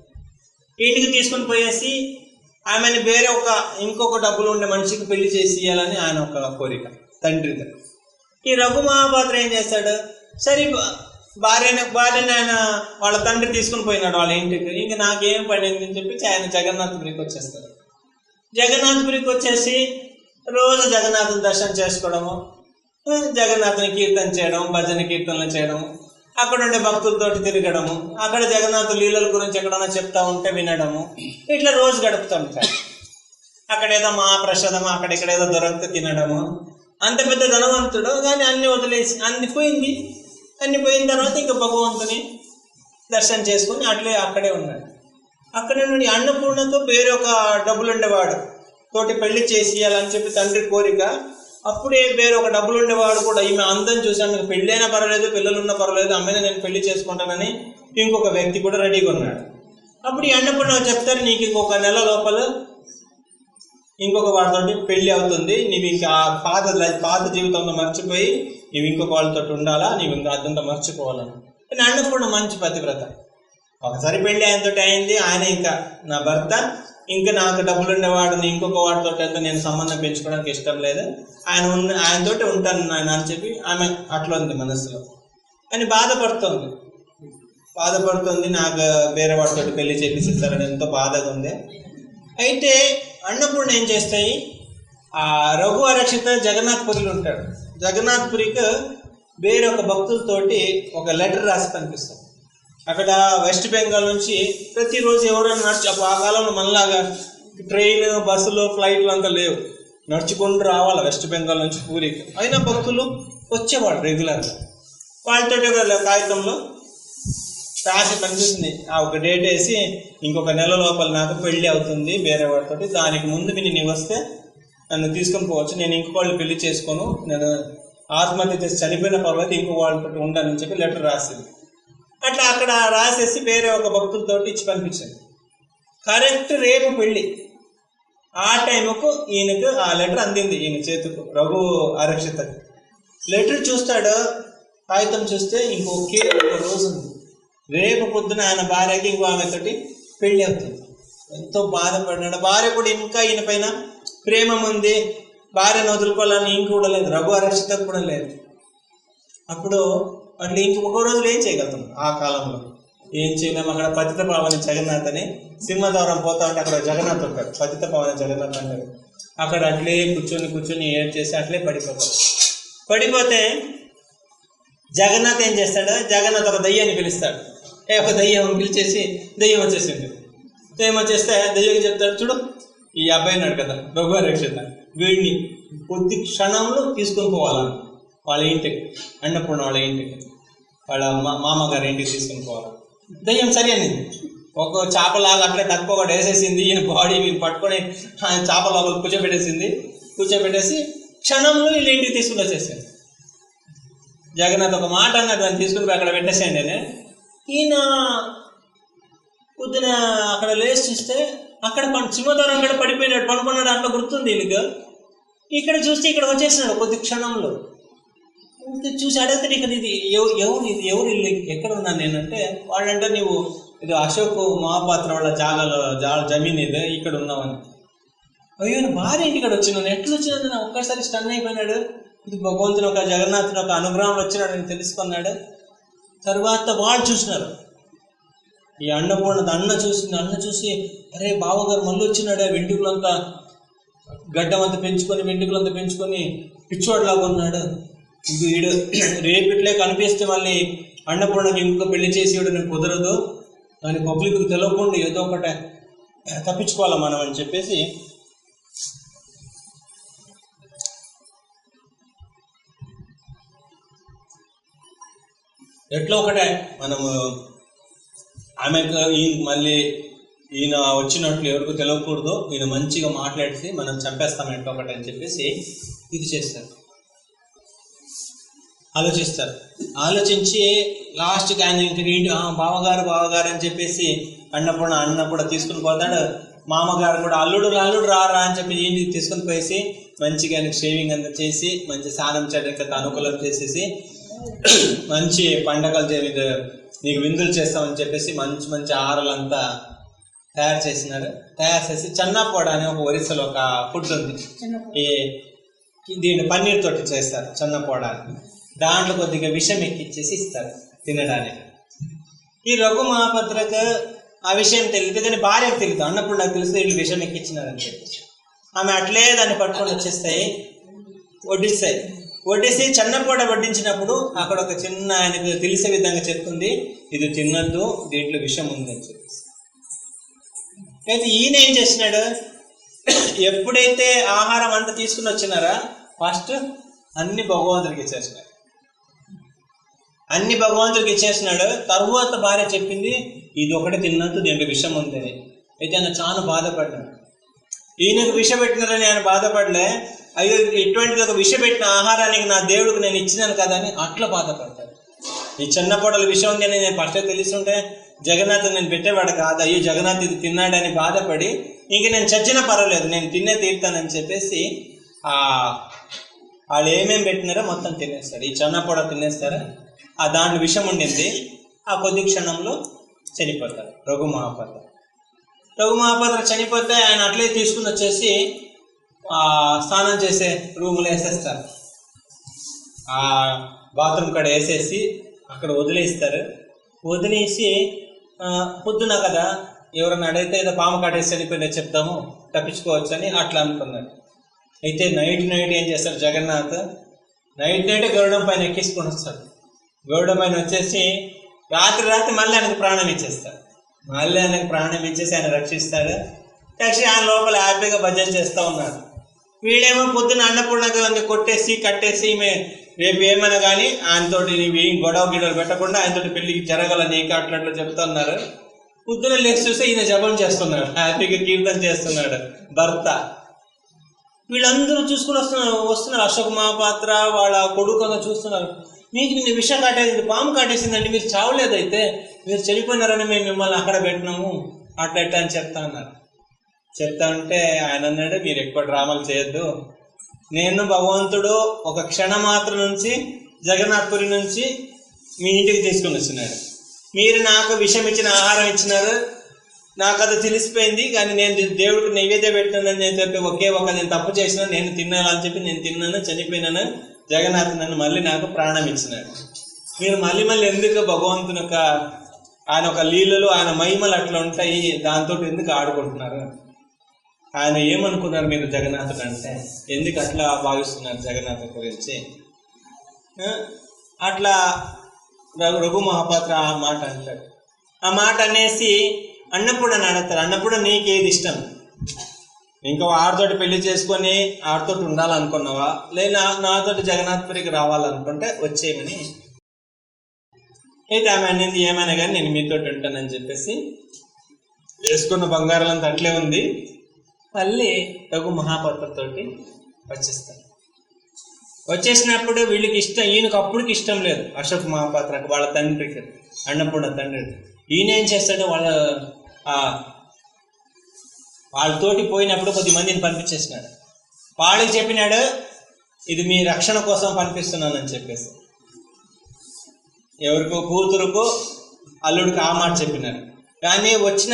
ఇంటికి తీసుకుని పోయేసి ఆమెను వేరే ఇంకొక డబ్బులు ఉండే మనిషికి పెళ్లి చేసి ఇవ్వాలని ఆయన ఒక కోరిక తండ్రితో. ఈ రఘు మహాపాత్ర ఏం చేస్తాడు, సరే భార్యని ఆయన వాళ్ళ తండ్రి తీసుకుని పోయినాడు వాళ్ళ ఇంటికి. ఇంక నాకేం పడింది అని చెప్పి ఆయన జగన్నాథపురికి వచ్చేస్తాడు. జగన్నాథపురికి వచ్చేసి రోజు జగన్నాథుని దర్శనం చేసుకోవడము, జగన్నాథుని కీర్తన చేయడం, భజన కీర్తనలు చేయడము, అక్కడ ఉండే భక్తులతోటి తిరగడము, అక్కడ జగన్నాథు లీలల గురించి ఎక్కడన్నా చెప్తా ఉంటే వినడము, ఇట్లా రోజు గడుపుతూ ఉంటాడు. అక్కడేదో మహాప్రసాదము అక్కడెక్కడేదో దొరికితే తినడము. అంత పెద్ద ధనవంతుడు కానీ అన్ని వదిలేసి అన్ని పోయిన తర్వాత ఇంకా భగవంతుని దర్శనం చేసుకుని అక్కడే ఉన్నాడు. అక్కడే నుండి అన్నపూర్ణతో వేరే ఒక డబ్బులు ఉండేవాడు తోటి పెళ్లి చేసి ఇవ్వాలని చెప్పి తండ్రి కోరిక. అప్పుడే వేరే ఒక డబ్బులు ఉండేవాడు కూడా ఈమె అందం చూసాను, పెళ్ళి అయినా పర్వాలేదు, పిల్లలున్నా పర్వాలేదు, అమ్మాయిని నేను పెళ్లి చేసుకుంటానని ఇంకొక వ్యక్తి కూడా రెడీగా ఉన్నాడు. అప్పుడు ఈ అన్నపూర్ణ చెప్తారు, నీకు ఇంకొక నెల లోపల ఇంకొక వాడితోటి పెళ్లి అవుతుంది, నీవు ఇంకా పాత జీవితంలో మర్చిపోయి నీవు ఇంకొక వాళ్ళతో ఉండాలా, నీవు ఇంకా అదంతా మర్చిపోవాలని. కానీ అన్నపూర్ణ మంచి పతివ్రత. ఒకసారి పెళ్లి ఆయనతో అయింది, ఆయన ఇంకా నా భర్త, ఇంకా నాకు డబ్బులు ఉండేవాడిని ఇంకొక వాడితో అయితే నేను సంబంధం పెంచుకోవడానికి ఇష్టం లేదు, ఆయనతోటి ఉంటాను నాయన అని చెప్పి ఆమె అట్లా ఉంది మనసులో. అని బాధపడుతుంది నాకు వేరే వాడితో పెళ్లి చేపిస్తారని ఎంతో బాధగా ఉంది. అయితే అన్నపూర్ణ ఏం చేస్తాయి, ఆ రఘు అరక్షిత జగన్నాథ్పురిలో ఉంటాడు. జగన్నాథ్పురికి వేరే ఒక భక్తులతోటి ఒక లెటర్ రాసి కనిపిస్తాడు. అక్కడ వెస్ట్ బెంగాల్ నుంచి ప్రతిరోజు ఎవరైనా ఆ కాలంలో మనలాగా ట్రైన్, బస్సులు, ఫ్లైట్లు అంతా లేవు, నడుచుకుంటూ రావాలి వెస్ట్ బెంగాల్ నుంచి పూరికి. అయినా భక్తులు వచ్చేవాడు రెగ్యులర్గా. వాళ్ళతో కాగితంలో రాసి కనిపిస్తుంది, ఆ ఒక డేట్ వేసి ఇంకొక నెల లోపల నాకు పెళ్లి అవుతుంది వేరే వాడితో, దానికి ముందు నేను వస్తే నన్ను తీసుకొని పోవచ్చు, నేను ఇంకొక వాళ్ళు పెళ్లి చేసుకోను, నేను ఆత్మహత్య చేసి చనిపోయిన పర్వాలేదు, ఇంకొక వాళ్ళతో ఉండాలని చెప్పి లెటర్ రాసింది. అట్లా అక్కడ రాసేసి వేరే ఒక భక్తులతో ఇచ్చి పంపించింది. కరెక్ట్ రేపు పెళ్ళి, ఆ టైంకు ఈయనకు ఆ లెటర్ అందింది ఈయన చేతుకు, రఘు అరక్షిత. లెటర్ చూస్తాడు, కాగితం చూస్తే ఇంకొకే ఒక రోజు ఉంది, రేపు పొద్దున ఆయన భార్యకి ఇంకో ఆమెతోటి పెళ్ళి అవుతుంది. ఎంతో బాధపడినాడు. భార్య కూడా ఇంకా ఈయన పైన ప్రేమ ఉంది, భార్యను వదులుకోవాలని ఇంక కూడా లేదు, రఘు అరక్షితకు కూడా లేదు. అప్పుడు అట్లా ఇంకొక రోజులు ఏం చేయగలుగుతాం, ఆ కాలంలో ఏం చేయలేము. అక్కడ పతిత పావని జగన్నాథ్ అని సింహద్వారం పోతా ఉంటే అక్కడ జగన్నాథ్ ఉంటాడు, పతిత పావని జగన్నాథ్ అంటారు. అక్కడ అట్లే కూర్చొని ఏడ్ చేసి అట్లే పడిపోతే జగన్నాథ్ ఏం చేస్తాడు, జగన్నాథ్ ఒక దయ్యాన్ని పిలుస్తాడు. ఒక దయ్యం పిలిచేసి దయ్యం వచ్చేసింది. దయ్యం వచ్చేస్తే దయ్యం చెప్తాడు, చూడు ఈ అబ్బాయి ఉన్నాడు కదా రఘు అరక్షిత, వీడిని కొద్ది క్షణంలో తీసుకొని పోవాలని వాళ్ళ ఇంటికి, అన్నపూర్ణ వాళ్ళ ఇంటికి, వాళ్ళ మామగారి ఇంటికి తీసుకొని పోవాలి. దయ్యం సరి అనింది. ఒక చేపలాగా అట్లా తక్కువ ఒకటి వేసేసింది, ఈయన బాడీ మీరు పట్టుకొని చేపలాగా కూర్చోబెట్టేసి క్షణంలో వీళ్ళ ఇంటికి తీసుకుని వచ్చేసింది. జగన్నాథ్ ఒక మాట అన్నాడు, దాన్ని తీసుకుని అక్కడ పెట్టేసేయండి అని. ఈయన పొద్దున అక్కడ లేచి చూస్తే అక్కడ సింహద్వారం అక్కడ పడిపోయినాడు, పడుకున్నాడు, అట్లా గుర్తుంది వీళ్ళకి. ఇక్కడ చూస్తే ఇక్కడ వచ్చేసినాడు కొద్ది క్షణంలో. చూసి అడిగితే ఇక్కడ ఇది ఎవరు ఇల్లు, ఎక్కడ ఉన్నాను నేనంటే వాళ్ళంటే నువ్వు ఇది అశోక్ మహాపాత్ర వాళ్ళ జమీన్ ఇది, ఇక్కడ ఉన్నావని. అయ్యో భార్య ఇంటికాడ వచ్చినాను, ఎట్లా వచ్చినాను నా ఒక్కసారి స్టన్ అయిపోయినాడు. ఇది భగవంతుని ఒక జగన్నాథుని ఒక అనుగ్రహంలో వచ్చినాడు అని తెలుసుకున్నాడు. తర్వాత వాళ్ళు చూసినారు, ఈ అన్నపూర్ణ అన్న చూసి అరే బావగారు మళ్ళీ వచ్చినాడే, వెంట్రుకలంతా గడ్డమంతా పెంచుకొని పిచ్చోడ్లాగా ఉన్నాడు. వీడు రేపిట్లే కనిపిస్తే మళ్ళీ అన్నపూర్ణకి ఇంకో పెళ్లి చేసి నేను కుదరదు అని పబ్లిక్కి తెలియకుండా ఏదో ఒకటి తప్పించుకోవాలి మనం అని చెప్పేసి ఎట్లా ఒకటే మనము ఆమెకు మళ్ళీ ఈయన వచ్చినట్లు ఎవరికి తెలియకూడదు, ఈయన మంచిగా మాట్లాడిసి మనం చంపేస్తాం ఎట్లా ఒకటి అని చెప్పేసి ఇది చేస్తారు, ఆలోచించి లాస్ట్కి ఆయన ఇంటికి బావగారు అని చెప్పేసి అన్న కూడా తీసుకుని పోతాడు. మామగారు కూడా అల్లుడు రారా అని చెప్పి ఇంటికి తీసుకుని పోయేసి మంచిగా ఆయనకి షేవింగ్ అంతా చేసి మంచి స్నానం చేయడానికి అనుకూలం చేసేసి మంచి పండగలు నీకు విందులు చేస్తామని చెప్పేసి మంచి ఆహారాలంతా తయారు చేసి చెన్నపోడ అని ఒక ఒరిస్సాలో ఒక ఫుడ్ ఉంది, దీన్ని పన్నీర్ తోటి చేస్తారు చెన్నపోడ. దాంట్లో కొద్దిగా విషం ఎక్కిచ్చేసి ఇస్తారు తినడానికి. ఈ రఘు మహాపాత్రకు ఆ విషయం తెలియదు, కానీ భార్యకు తెలియదు. అన్నప్పుడు నాకు తెలిస్తే వీళ్ళు విషం ఎక్కించినారని చెప్పి ఆమె అట్లే దాన్ని పట్టుకొని వచ్చేస్తాయి, వడ్డిసి చెన్నపోడ వడ్డించినప్పుడు అక్కడ ఒక చిన్న ఆయనకు తెలిసే విధంగా చెప్తుంది, ఇది తినద్దు, దీంట్లో విషం ఉంది అని చెప్పేసి. అయితే ఈయన ఏం చేసినాడు, ఎప్పుడైతే ఆహారం అంతా తీసుకుని వచ్చినారా ఫస్ట్ అన్ని భగవంతుడికి ఇచ్చేసినాడు. తర్వాత భార్య చెప్పింది ఇది ఒకటి తిన్నట్టు దీంట్లో విషం ఉందని. అయితే ఆయన చాలా బాధపడ్డాడు. ఈయనకు విష పెట్టినారని ఆయన బాధపడలే, అయ్యో ఇటువంటిది ఒక విష పెట్టిన ఆహారానికి నా దేవుడికి నేను ఇచ్చినాను కదా అని అట్లా బాధపడతాడు. ఈ చిన్నపొడల విషయం ఉంది అని నేను ఫస్ట్ తెలుస్తుంటే జగన్నాథ్ నేను పెట్టేవాడు కాదు, అయ్యో జగన్నాథ్ ఇది తిన్నాడని బాధపడి ఇంక నేను చచ్చినా పర్వాలేదు నేను తిన్నే తీరుతానని చెప్పేసి వాళ్ళు ఏమేమి పెట్టినారో మొత్తం తినేస్తాడు. ఈ చిన్నపొడ తినేస్తారా, ఆ దాంట్లో విషం ఉండింది. ఆ కొద్ది క్షణంలో చనిపోతారు రఘు మహాపాత్ర చనిపోతే ఆయన అట్లే తీసుకుని వచ్చేసి స్నానం చేసే రూములో వేసేస్తారు, ఆ బాత్రూమ్ కాడ వేసేసి అక్కడ వదిలేసి పొద్దున కదా ఎవరైనా అడిగితే ఏదో పాము కాటేసి చనిపోయినా చెప్తాము తప్పించుకోవచ్చు అని అట్లా అనుకున్నాడు. అయితే నైట్ ఏం చేస్తారు జగన్నాథ్, నైట్ గరుడం పైన ఎక్కించుకొని వస్తాడు. గరుడం పైన వచ్చేసి రాత్రి మళ్ళీ ఆయనకు ప్రాణం ఇచ్చేస్తాడు. ఆయన రక్షిస్తాడు. ఆయన లోపల హ్యాపీగా భజన చేస్తూ ఉన్నాడు. వీడేమో పొద్దున్న అన్నపూర్ణకి కట్టేసి రేపు ఏమైనా కానీ ఆయనతోటి ఏం గొడవలు పెట్టకుండా ఆయనతోటి పెళ్లికి జరగాల నీకు అట్లా చెప్తా ఉన్నారు. పొద్దున్న లేచి చూస్తే ఈయన జపం చేస్తున్నాడు, హ్యాపీగా కీర్తన చేస్తున్నాడు భర్త. వీళ్ళందరూ చూసుకుని వస్తున్నారు. అశోక్ మహాపాత్ర వాళ్ళ కొడుకు చూస్తున్నారు. మీకు నిన్ను విషం కాటేసింది, పాము కాటేసిందండి, మీరు చావలేదైతే మీరు చనిపోయినారని మేము మిమ్మల్ని అక్కడ పెట్టినాము అట్లా అని చెప్తా ఉంటే ఆయన అన్నాడు, మీరు ఎక్కువ డ్రామాలు చేయొద్దు, నేను భగవంతుడు ఒక క్షణం మాత్రం నుంచి జగన్నాథ్పురి నుంచి మీ ఇంటికి తీసుకుని వచ్చినాడు. మీరు నాకు విషం ఇచ్చిన ఆహారం ఇచ్చినారు, నాకు అది తెలిసిపోయింది, కానీ నేను దేవుడికి నైవేద్యం పెట్టినానని నేను చెప్పి నేను తప్పు చేసిన, నేను తినాలని చెప్పి నేను తిన్నాను, చనిపోయినాను. జగన్నాథ్ నన్ను మళ్ళీ నాకు ప్రాణం ఇచ్చినాడు. మీరు మళ్ళీ ఎందుకు భగవంతుని ఆయన ఒక లీలలు ఆయన మహిమలు అట్లా ఉంటాయి, దాంతో ఎందుకు ఆడుకుంటున్నారు? ఆయన ఏమనుకున్నారు మీరు జగన్నాథుడు అంటే, ఎందుకు అట్లా భావిస్తున్నారు జగన్నాథ్ గురించి? అట్లా రఘు మహాపాత్ర ఆ మాట అంటాడు. ఆ మాట అనేసి అన్నపూర్ణని అడుగుతారు, అన్నపూర్ణ నీకేది ఇష్టం? ఇంకా ఆడితోటి పెళ్లి చేసుకొని ఆడితోటి ఉండాలనుకున్నావా, లేదా నాతోటి జగన్నాథ్పురికి రావాలనుకుంటే వచ్చేయమని. అయితే ఆమె అనేది ఏమైనా కానీ నేను మీతోటి ఉంటానని చెప్పేసి వేసుకున్న బంగారాలంతా అట్లే ఉంది. మళ్ళీ రఘు మహాపాత్రతోటి వచ్చేసినప్పుడు వీళ్ళకి ఇష్టం, ఈయనకు అప్పటికి ఇష్టం లేదు అశోక్ మహాపాత్రకు, వాళ్ళ తండ్రికి అన్నపూర్ణ తండ్రికి. ఈయన ఏం చేస్తాడు, వాళ్ళతోటి పోయినప్పుడు కొద్దిమందిని పంపించేసినాడు. వాళ్ళకి చెప్పినాడు ఇది మీ రక్షణ కోసం పంపిస్తున్నానని చెప్పేసి. ఎవరికో కూతురుకో అల్లుడికి ఆ మాట చెప్పినాడు. కానీ వచ్చిన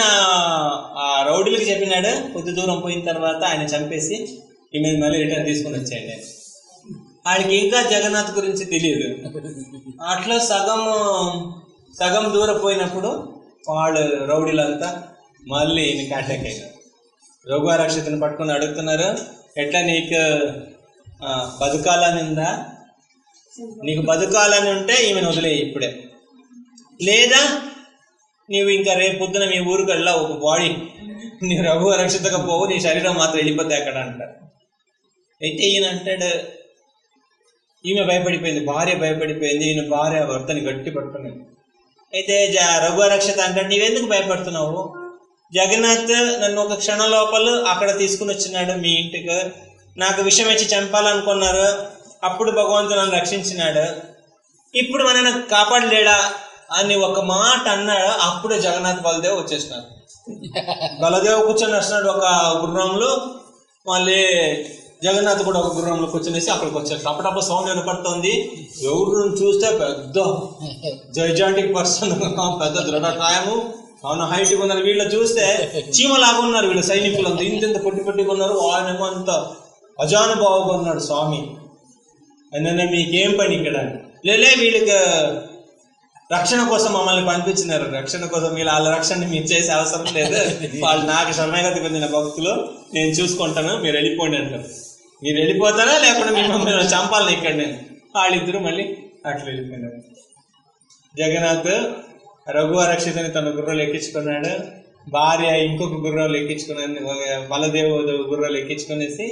ఆ రౌడీలకి చెప్పినాడు. కొద్ది దూరం పోయిన తర్వాత ఆయన చంపేసి ఈమె మళ్ళీ రిటర్న్ తీసుకుని వచ్చాయండి. ఆయనకి ఇంకా జగన్నాథ్ గురించి తెలియదు. అట్లా సగం దూరం పోయినప్పుడు వాళ్ళు రౌడీలంతా మళ్ళీ ఈయనకి అటాక్ అయినారు. రఘువరక్షితని పట్టుకొని అడుగుతున్నారు, ఎట్లా నీకు బతుకాలని ఉందా? నీకు బతుకాలని ఉంటే ఈమెను వదిలేయి ఇప్పుడే, లేదా నీవు ఇంకా రేపు పొద్దున మీ ఊరికి వెళ్ళా ఒక బాడీ నీ రఘువరక్షితగా పోవు, నీ శరీరం మాత్రం వెళ్ళిపోతాయి అక్కడ అంటారు. అయితే ఈయన అంటాడు, ఈమె భయపడిపోయింది, భార్య భయపడిపోయింది. ఈయన భార్య భర్తని గట్టి పట్టుకున్నాడు. అయితే రఘువరక్షిత అంటాడు, నీవెందుకు భయపడుతున్నావు? జగన్నాథ్ నన్ను ఒక క్షణ లోపల అక్కడ తీసుకుని వచ్చినాడు మీ ఇంటికి. నాకు విషం ఇచ్చి చంపాలనుకున్నారు, అప్పుడు భగవంతుడు నన్ను రక్షించినాడు. ఇప్పుడు మనల్ని కాపాడలేడా అని ఒక మాట అన్నాడు. అప్పుడే జగన్నాథ్ బలదేవ్ వచ్చేసినాడు. బలదేవ్ కూర్చొని వస్తున్నాడు ఒక గుర్రంలో, మళ్ళీ జగన్నాథ్ కూడా ఒక గుర్రంలో కూర్చొనేసి అక్కడికి వచ్చేస్తాడు. అప్పుడప్పుడు సౌండ్ వినపడుతుంది. ఎవరు చూస్తే పెద్ద జైజాంటిక్ పర్సన్, పెద్ద దృఢకాయము, అవును హైట్గా ఉన్నారు. వీళ్ళు చూస్తే చీమలాగా ఉన్నారు వీళ్ళు సైనికులు, అంతా ఇంత పొట్టిగా ఉన్నారు. ఆయనేమో అంత అజానుభావుగా ఉన్నాడు స్వామి. అయినా మీకేం పని ఇక్కడ? లేలే వీళ్ళకి రక్షణ కోసం మమ్మల్ని పంపించినారు, రక్షణ కోసం, వీళ్ళ వాళ్ళ రక్షణ మీరు చేసే అవసరం లేదు, వాళ్ళు నాకు శరణాగతి పొందిన భక్తులు, నేను చూసుకుంటాను, మీరు వెళ్ళిపోండి అంటారు. మీరు వెళ్ళిపోతారా లేకుండా మిమ్మల్ని చంపాలని ఇక్కడ నేను. వాళ్ళిద్దరూ మళ్ళీ అట్లా వెళ్ళిపోయినారు. జగన్నాథ్ రఘువరక్షితని తన గుర్రాలు ఎక్కించుకున్నాడు, భార్య ఇంకొక గుర్రాలు ఎక్కించుకున్నాను, బలదేవుడు గుర్రాలు ఎక్కించుకునేసి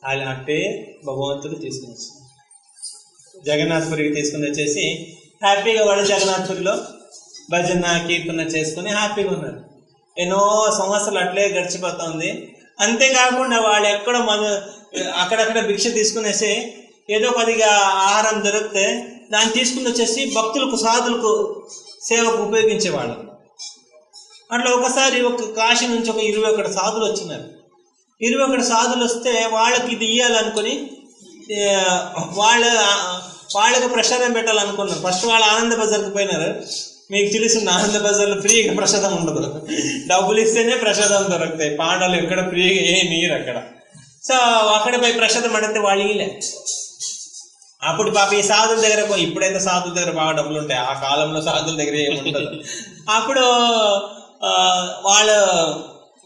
వాళ్ళు అట్టే భగవంతుడు తీసుకుని వచ్చారు. జగన్నాథ్పురికి తీసుకుని వచ్చేసి హ్యాపీగా వాళ్ళు జగన్నాథ్పురిలో భజన కీర్తన చేసుకుని హ్యాపీగా ఉన్నారు. ఎన్నో సంవత్సరాలు అట్లే గడిచిపోతుంది. అంతేకాకుండా వాళ్ళు ఎక్కడ అక్కడక్కడ భిక్ష తీసుకునేసి ఏదో కొద్దిగా ఆహారం దొరికితే దాన్ని తీసుకుని వచ్చేసి భక్తులకు సాధులకు సేవకు ఉపయోగించేవాళ్ళు. అట్లా ఒకసారి ఒక కాశీ నుంచి ఒక 21 సాధులు వచ్చినారు. 21 సాధులు వస్తే వాళ్ళకి ఇది ఇయ్యాలనుకుని వాళ్ళకి ప్రసాదం పెట్టాలనుకున్నారు. ఫస్ట్ వాళ్ళు ఆనంద బజార్కి పోయినారు. మీకు తెలిసింది ఆనంద బజార్లో ఫ్రీగా ప్రసాదం ఉండదు, డబ్బులు ఇస్తేనే ప్రసాదం దొరుకుతాయి. పాండవులు ఎక్కడ ఫ్రీగా ఏ నీరు అక్కడ. సో అక్కడ పోయి ప్రసాదం అడిగితే వాళ్ళు ఇలే. అప్పుడు పాప ఈ సాధుల దగ్గర పోయి, ఇప్పుడైతే సాధుల దగ్గర బాగా డబ్బులు ఉంటాయి, ఆ కాలంలో సాధుల దగ్గర ఏముంటుంది. అప్పుడు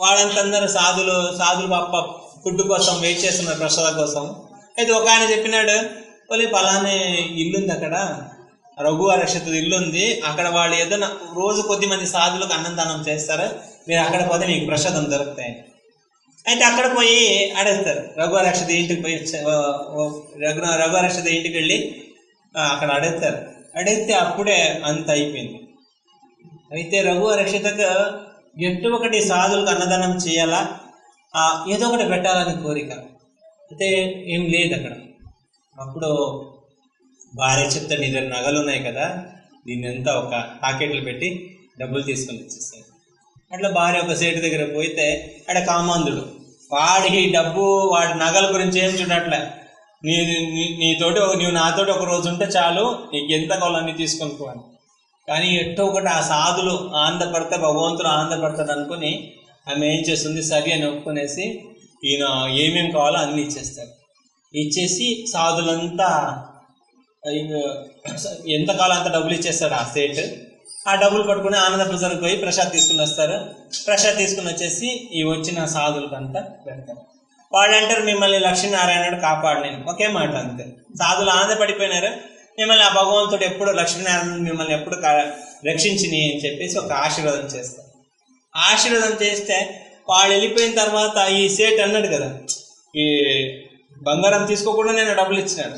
వాళ్ళంతందరూ సాధులు పాప ఫుడ్ కోసం వెయిట్ చేస్తున్నారు, ప్రసాదం కోసం. అయితే ఒక ఆయన చెప్పినాడు, వాళ్ళు పలానే ఇల్లుంది అక్కడ, రఘువరక్షిత ఇల్లు ఉంది, అక్కడ వాళ్ళు ఏదైనా రోజు కొద్ది మంది సాధులకు అన్నందానం చేస్తారు, మీరు అక్కడ పోతే మీకు ప్రసాదం దొరుకుతాయి. అయితే అక్కడ పోయి అడుగుతారు. రఘువరక్షిత ఇంటికి పోయి రఘువరక్షిత ఇంటికి వెళ్ళి అక్కడ అడుగుతారు. అడిగితే అప్పుడే అంత అయిపోయింది. అయితే రఘువరక్షితకు ఎటు ఒకటి సాధులకు అన్నదానం చేయాలా, ఏదో ఒకటి పెట్టాలని కోరిక. అయితే ఏం లేదు అక్కడ. అప్పుడు భార్య చెప్తే, నీ దగ్గర నగలు ఉన్నాయి కదా, దీన్ని అంతా ఒక ప్యాకెట్లు పెట్టి డబ్బులు తీసుకొని వచ్చేస్తాయి. అట్లా భార్య ఒక సేటు దగ్గర పోయితే అక్కడ కామాంధుడు, వాడికి వాడి నగల గురించి ఏం చూడట్లే, నీవు నాతోటి ఒక రోజు ఉంటే చాలు, నీకు ఎంత కావాలన్నీ తీసుకొని పోవాలి. కానీ ఎట్టో ఒకటి ఆ సాధులు ఆనందపడితే భగవంతుడు ఆనందపడతాడు అనుకుని ఆమె ఏం చేస్తుంది, సరి అని ఒప్పుకునేసి ఈయన ఏమేమి కావాలో అన్నీ ఇచ్చేస్తారు. ఇచ్చేసి సాధులంతా ఎంత కాలం అంత డబ్బులు ఇచ్చేస్తాడు ఆ సేట్. ఆ డబ్బులు పట్టుకుని ఆనంద ప్రజలకు పోయి ప్రసాద్ తీసుకుని వస్తారు. ప్రసాద్ తీసుకుని వచ్చేసి ఈ వచ్చిన సాధులకంతా పెడతారు. వాళ్ళు అంటారు, మిమ్మల్ని లక్ష్మీనారాయణుడు కాపాడలేను. ఒకే మాట అంతే. సాధులు ఆనందపడిపోయినారు, మిమ్మల్ని ఆ భగవంతుడు ఎప్పుడు లక్ష్మీనారాయణుడు మిమ్మల్ని ఎప్పుడు రక్షించిని అని చెప్పేసి ఒక ఆశీర్వాదం చేస్తారు. ఆశీర్వాదం చేస్తే వాళ్ళు వెళ్ళిపోయిన తర్వాత ఈ సేట్ అన్నాడు కదా, ఈ బంగారం తీసుకోకుండా నేను డబ్బులు ఇచ్చినాడు,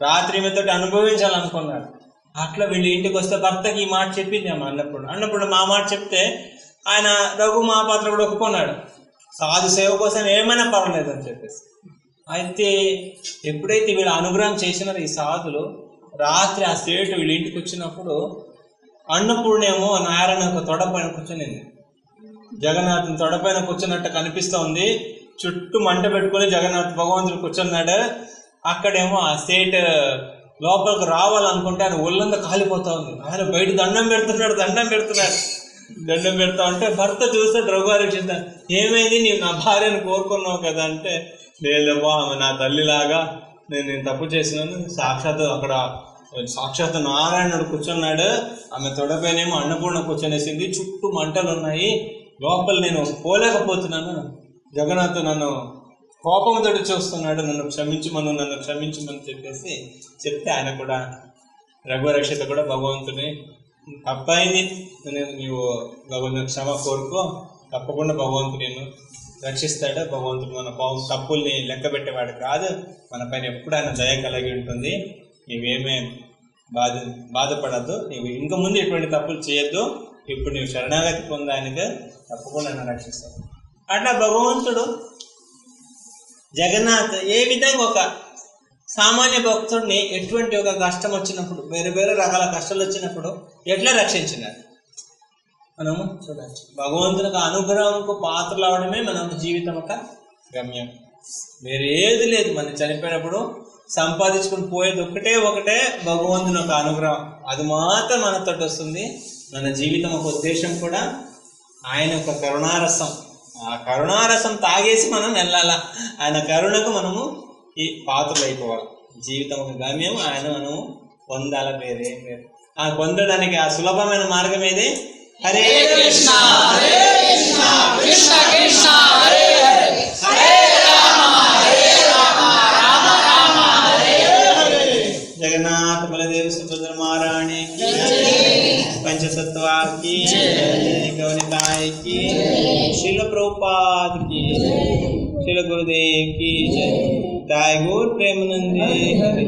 రాత్రి మీతో అనుభవించాలనుకున్నాడు. అట్లా వీళ్ళు ఇంటికి వస్తే భర్తకి ఈ మాట చెప్పింది అన్నప్పుడు మా మాట చెప్తే ఆయన రఘు మహాపాత్ర కూడా ఒప్పుకున్నాడు, సాధు సేవ కోసం ఏమైనా పర్వాలేదు అని చెప్పేసి. అయితే ఎప్పుడైతే వీళ్ళు అనుగ్రహం చేసినారో ఈ సాధులు, రాత్రి ఆ సేటు వీళ్ళ ఇంటికి వచ్చినప్పుడు అన్నపూర్ణేమో నారాయణ ఒక తొడపైన కూర్చునింది. జగన్నాథుని తొడపైన కూర్చున్నట్టు కనిపిస్తోంది. చుట్టూ మంట పెట్టుకుని జగన్నాథ్ భగవంతుడు కూర్చున్నాడు. అక్కడేమో ఆ సేట్ లోపలికి రావాలనుకుంటే ఆయన ఒళ్ళంతా కాలిపోతా ఉంది. ఆయన బయట దండం పెడుతున్నాడు. దండం పెడతా ఉంటే భర్త చూస్తాడు, రఘువరక్షిత ఏమైంది, నీవు నా భార్యను కోరుకున్నావు కదా అంటే, లేదబ్బా ఆమె నా తల్లిలాగా, నేను తప్పు చేసినాను. సాక్షాత్ నారాయణుడు కూర్చున్నాడు, ఆమె తొడపైనేమో అన్నపూర్ణ కూర్చొనేసింది, చుట్టూ మంటలు ఉన్నాయి, లోపల నేను పోలేకపోతున్నాను, జగన్నాథ్ నన్ను కోపంతో చూస్తున్నాడు, నన్ను క్షమించమని చెప్పేసి చెప్తే ఆయన కూడా రఘువరక్షిత కూడా భగవంతుని తప్పైంది, నీవు భగవంతుని క్షమ కోరుకో, తప్పకుండా భగవంతుడు నేను రక్షిస్తాడు. భగవంతుడు మన తప్పుల్ని లెక్క పెట్టేవాడు కాదు, మన పైన ఎప్పుడు ఆయన దయ కలిగి ఉంటుంది. నీవేమే బాధపడద్దు, నీవు ఇంక ముందు ఎటువంటి తప్పులు చేయొద్దు, ఇప్పుడు నీవు శరణాగతి పొందానికి తప్పకుండా నన్ను రక్షిస్తాడు. అట్లా భగవంతుడు జగన్నాథ్ ఏ విధంగా ఒక సామాన్య భక్తుడిని ఎటువంటి ఒక కష్టం వచ్చినప్పుడు, వేరే రకాల కష్టాలు వచ్చినప్పుడు ఎట్లా రక్షించినాడు మనము చూడవచ్చు. భగవంతునికి అనుగ్రహంకు పాత్రలు అవడమే మన జీవితం ఒక గమ్యం, వేరే ఏది లేదు. మనం చనిపోయినప్పుడు సంపాదించుకుని పోయేది ఒకటే భగవంతుని ఒక అనుగ్రహం, అది మాత్రం మనతో వస్తుంది. మన జీవితం ఒక ఉద్దేశం కూడా ఆయన ఒక కరుణారసం, ఆ కరుణారసం తాగేసి మనం వెళ్ళాలా, ఆయన కరుణకు మనము ఈ పాత్రలు అయిపోవాలి. జీవితం ఒక గమ్యం, ఆయన మనము పొందాల వేరే ఆ పొందడానికి ఆ సులభమైన మార్గం ఏది? హరే కృష్ణ హరే కృష్ణ కృష్ణ కృష్ణ హరే హరే, హరే రామ రామ రామ హరే హరే. జగన్నాథ బలదేవ సుభద్ర మహారాణి की पंचतत्वा की गौनिताय की, श्रील प्रभुपाद की, श्रील गुरुदेव की जय। दाय गौर प्रेमानंद हरि।